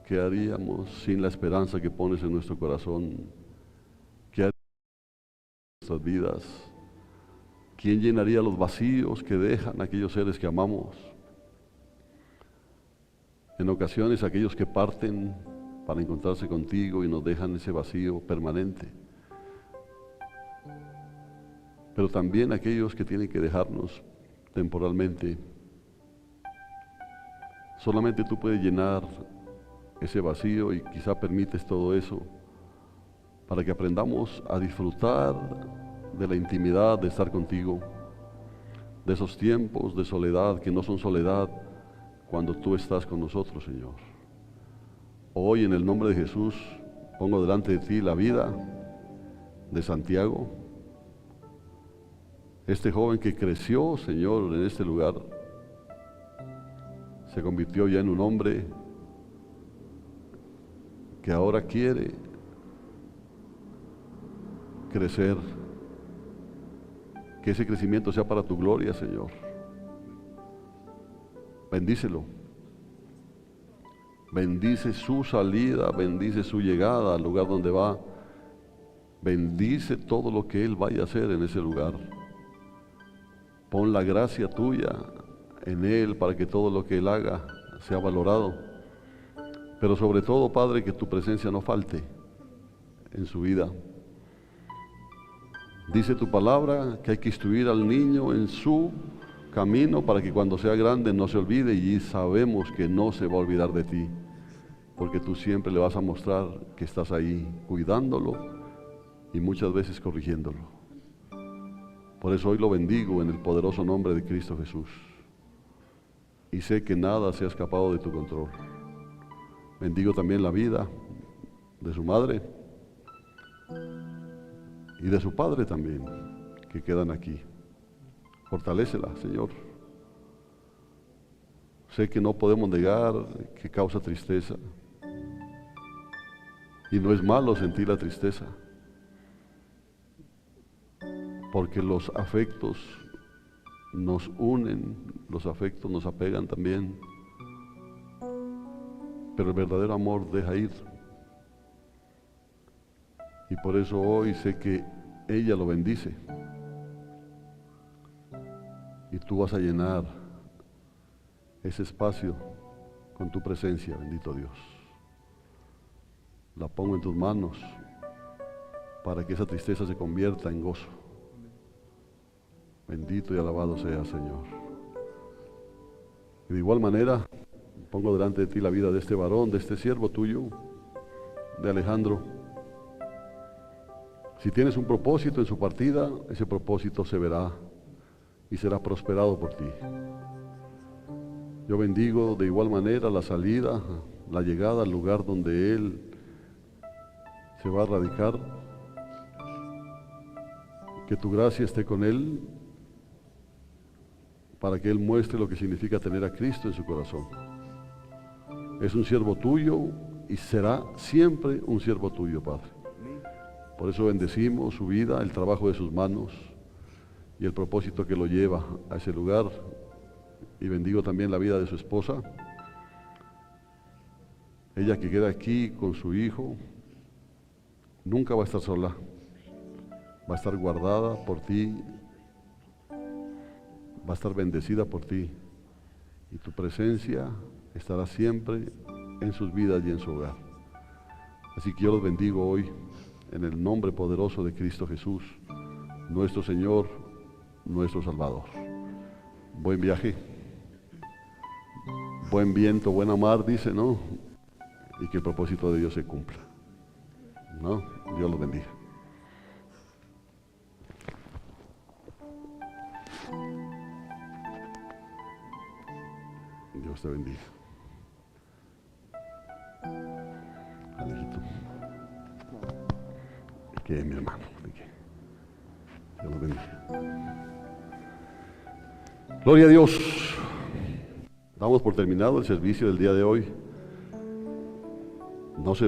A: ¿Qué haríamos sin la esperanza que pones en nuestro corazón? ¿Qué haríamos en nuestras vidas? ¿Quién llenaría los vacíos que dejan aquellos seres que amamos? En ocasiones aquellos que parten para encontrarse contigo y nos dejan ese vacío permanente. Pero también aquellos que tienen que dejarnos temporalmente. Solamente tú puedes llenar ese vacío y quizá permites todo eso para que aprendamos a disfrutar de la intimidad de estar contigo, de esos tiempos de soledad que no son soledad cuando tú estás con nosotros, Señor. Hoy en el nombre de Jesús pongo delante de ti la vida de Santiago, este joven que creció, Señor, en este lugar, se convirtió ya en un hombre que ahora quiere crecer, que ese crecimiento sea para tu gloria, Señor. Bendícelo. Bendice su salida, bendice su llegada al lugar donde va. Bendice todo lo que él vaya a hacer en ese lugar. Pon la gracia tuya en él para que todo lo que él haga sea valorado. Pero sobre todo, Padre, que tu presencia no falte en su vida. Dice tu palabra que hay que instruir al niño en su camino para que cuando sea grande no se olvide, y sabemos que no se va a olvidar de ti, porque tú siempre le vas a mostrar que estás ahí cuidándolo y muchas veces corrigiéndolo. Por eso hoy lo bendigo en el poderoso nombre de Cristo Jesús, y sé que nada se ha escapado de tu control. Bendigo también la vida de su madre y de su padre también, que quedan aquí. Fortalécela, Señor. Sé que no podemos negar que causa tristeza, y no es malo sentir la tristeza, porque los afectos nos unen, los afectos nos apegan también, pero el verdadero amor deja ir. Y por eso hoy sé que ella lo bendice, y tú vas a llenar ese espacio con tu presencia, bendito Dios. La pongo en tus manos para que esa tristeza se convierta en gozo. Bendito y alabado sea, Señor. Y de igual manera pongo delante de ti la vida de este varón, de este siervo tuyo, de Alejandro. Si tienes un propósito en su partida, ese propósito se verá y será prosperado por ti. Yo bendigo de igual manera la salida, la llegada al lugar donde él se va a radicar. Que tu gracia esté con él para que él muestre lo que significa tener a Cristo en su corazón. Es un siervo tuyo y será siempre un siervo tuyo, Padre. Por eso bendecimos su vida, el trabajo de sus manos y el propósito que lo lleva a ese lugar. Y bendigo también la vida de su esposa, ella que queda aquí con su hijo. Nunca va a estar sola, va a estar guardada por ti, va a estar bendecida por ti, y tu presencia estará siempre en sus vidas y en su hogar. Así que yo los bendigo hoy en el nombre poderoso de Cristo Jesús, nuestro Señor, nuestro Salvador. Buen viaje, buen viento, buena mar, dice, ¿no? Y que el propósito de Dios se cumpla, ¿no? Dios los bendiga. Dios te bendiga. Alejito. Que mi hermano. Dios los bendiga. Gloria a Dios. Damos por terminado el servicio del día de hoy. No se va.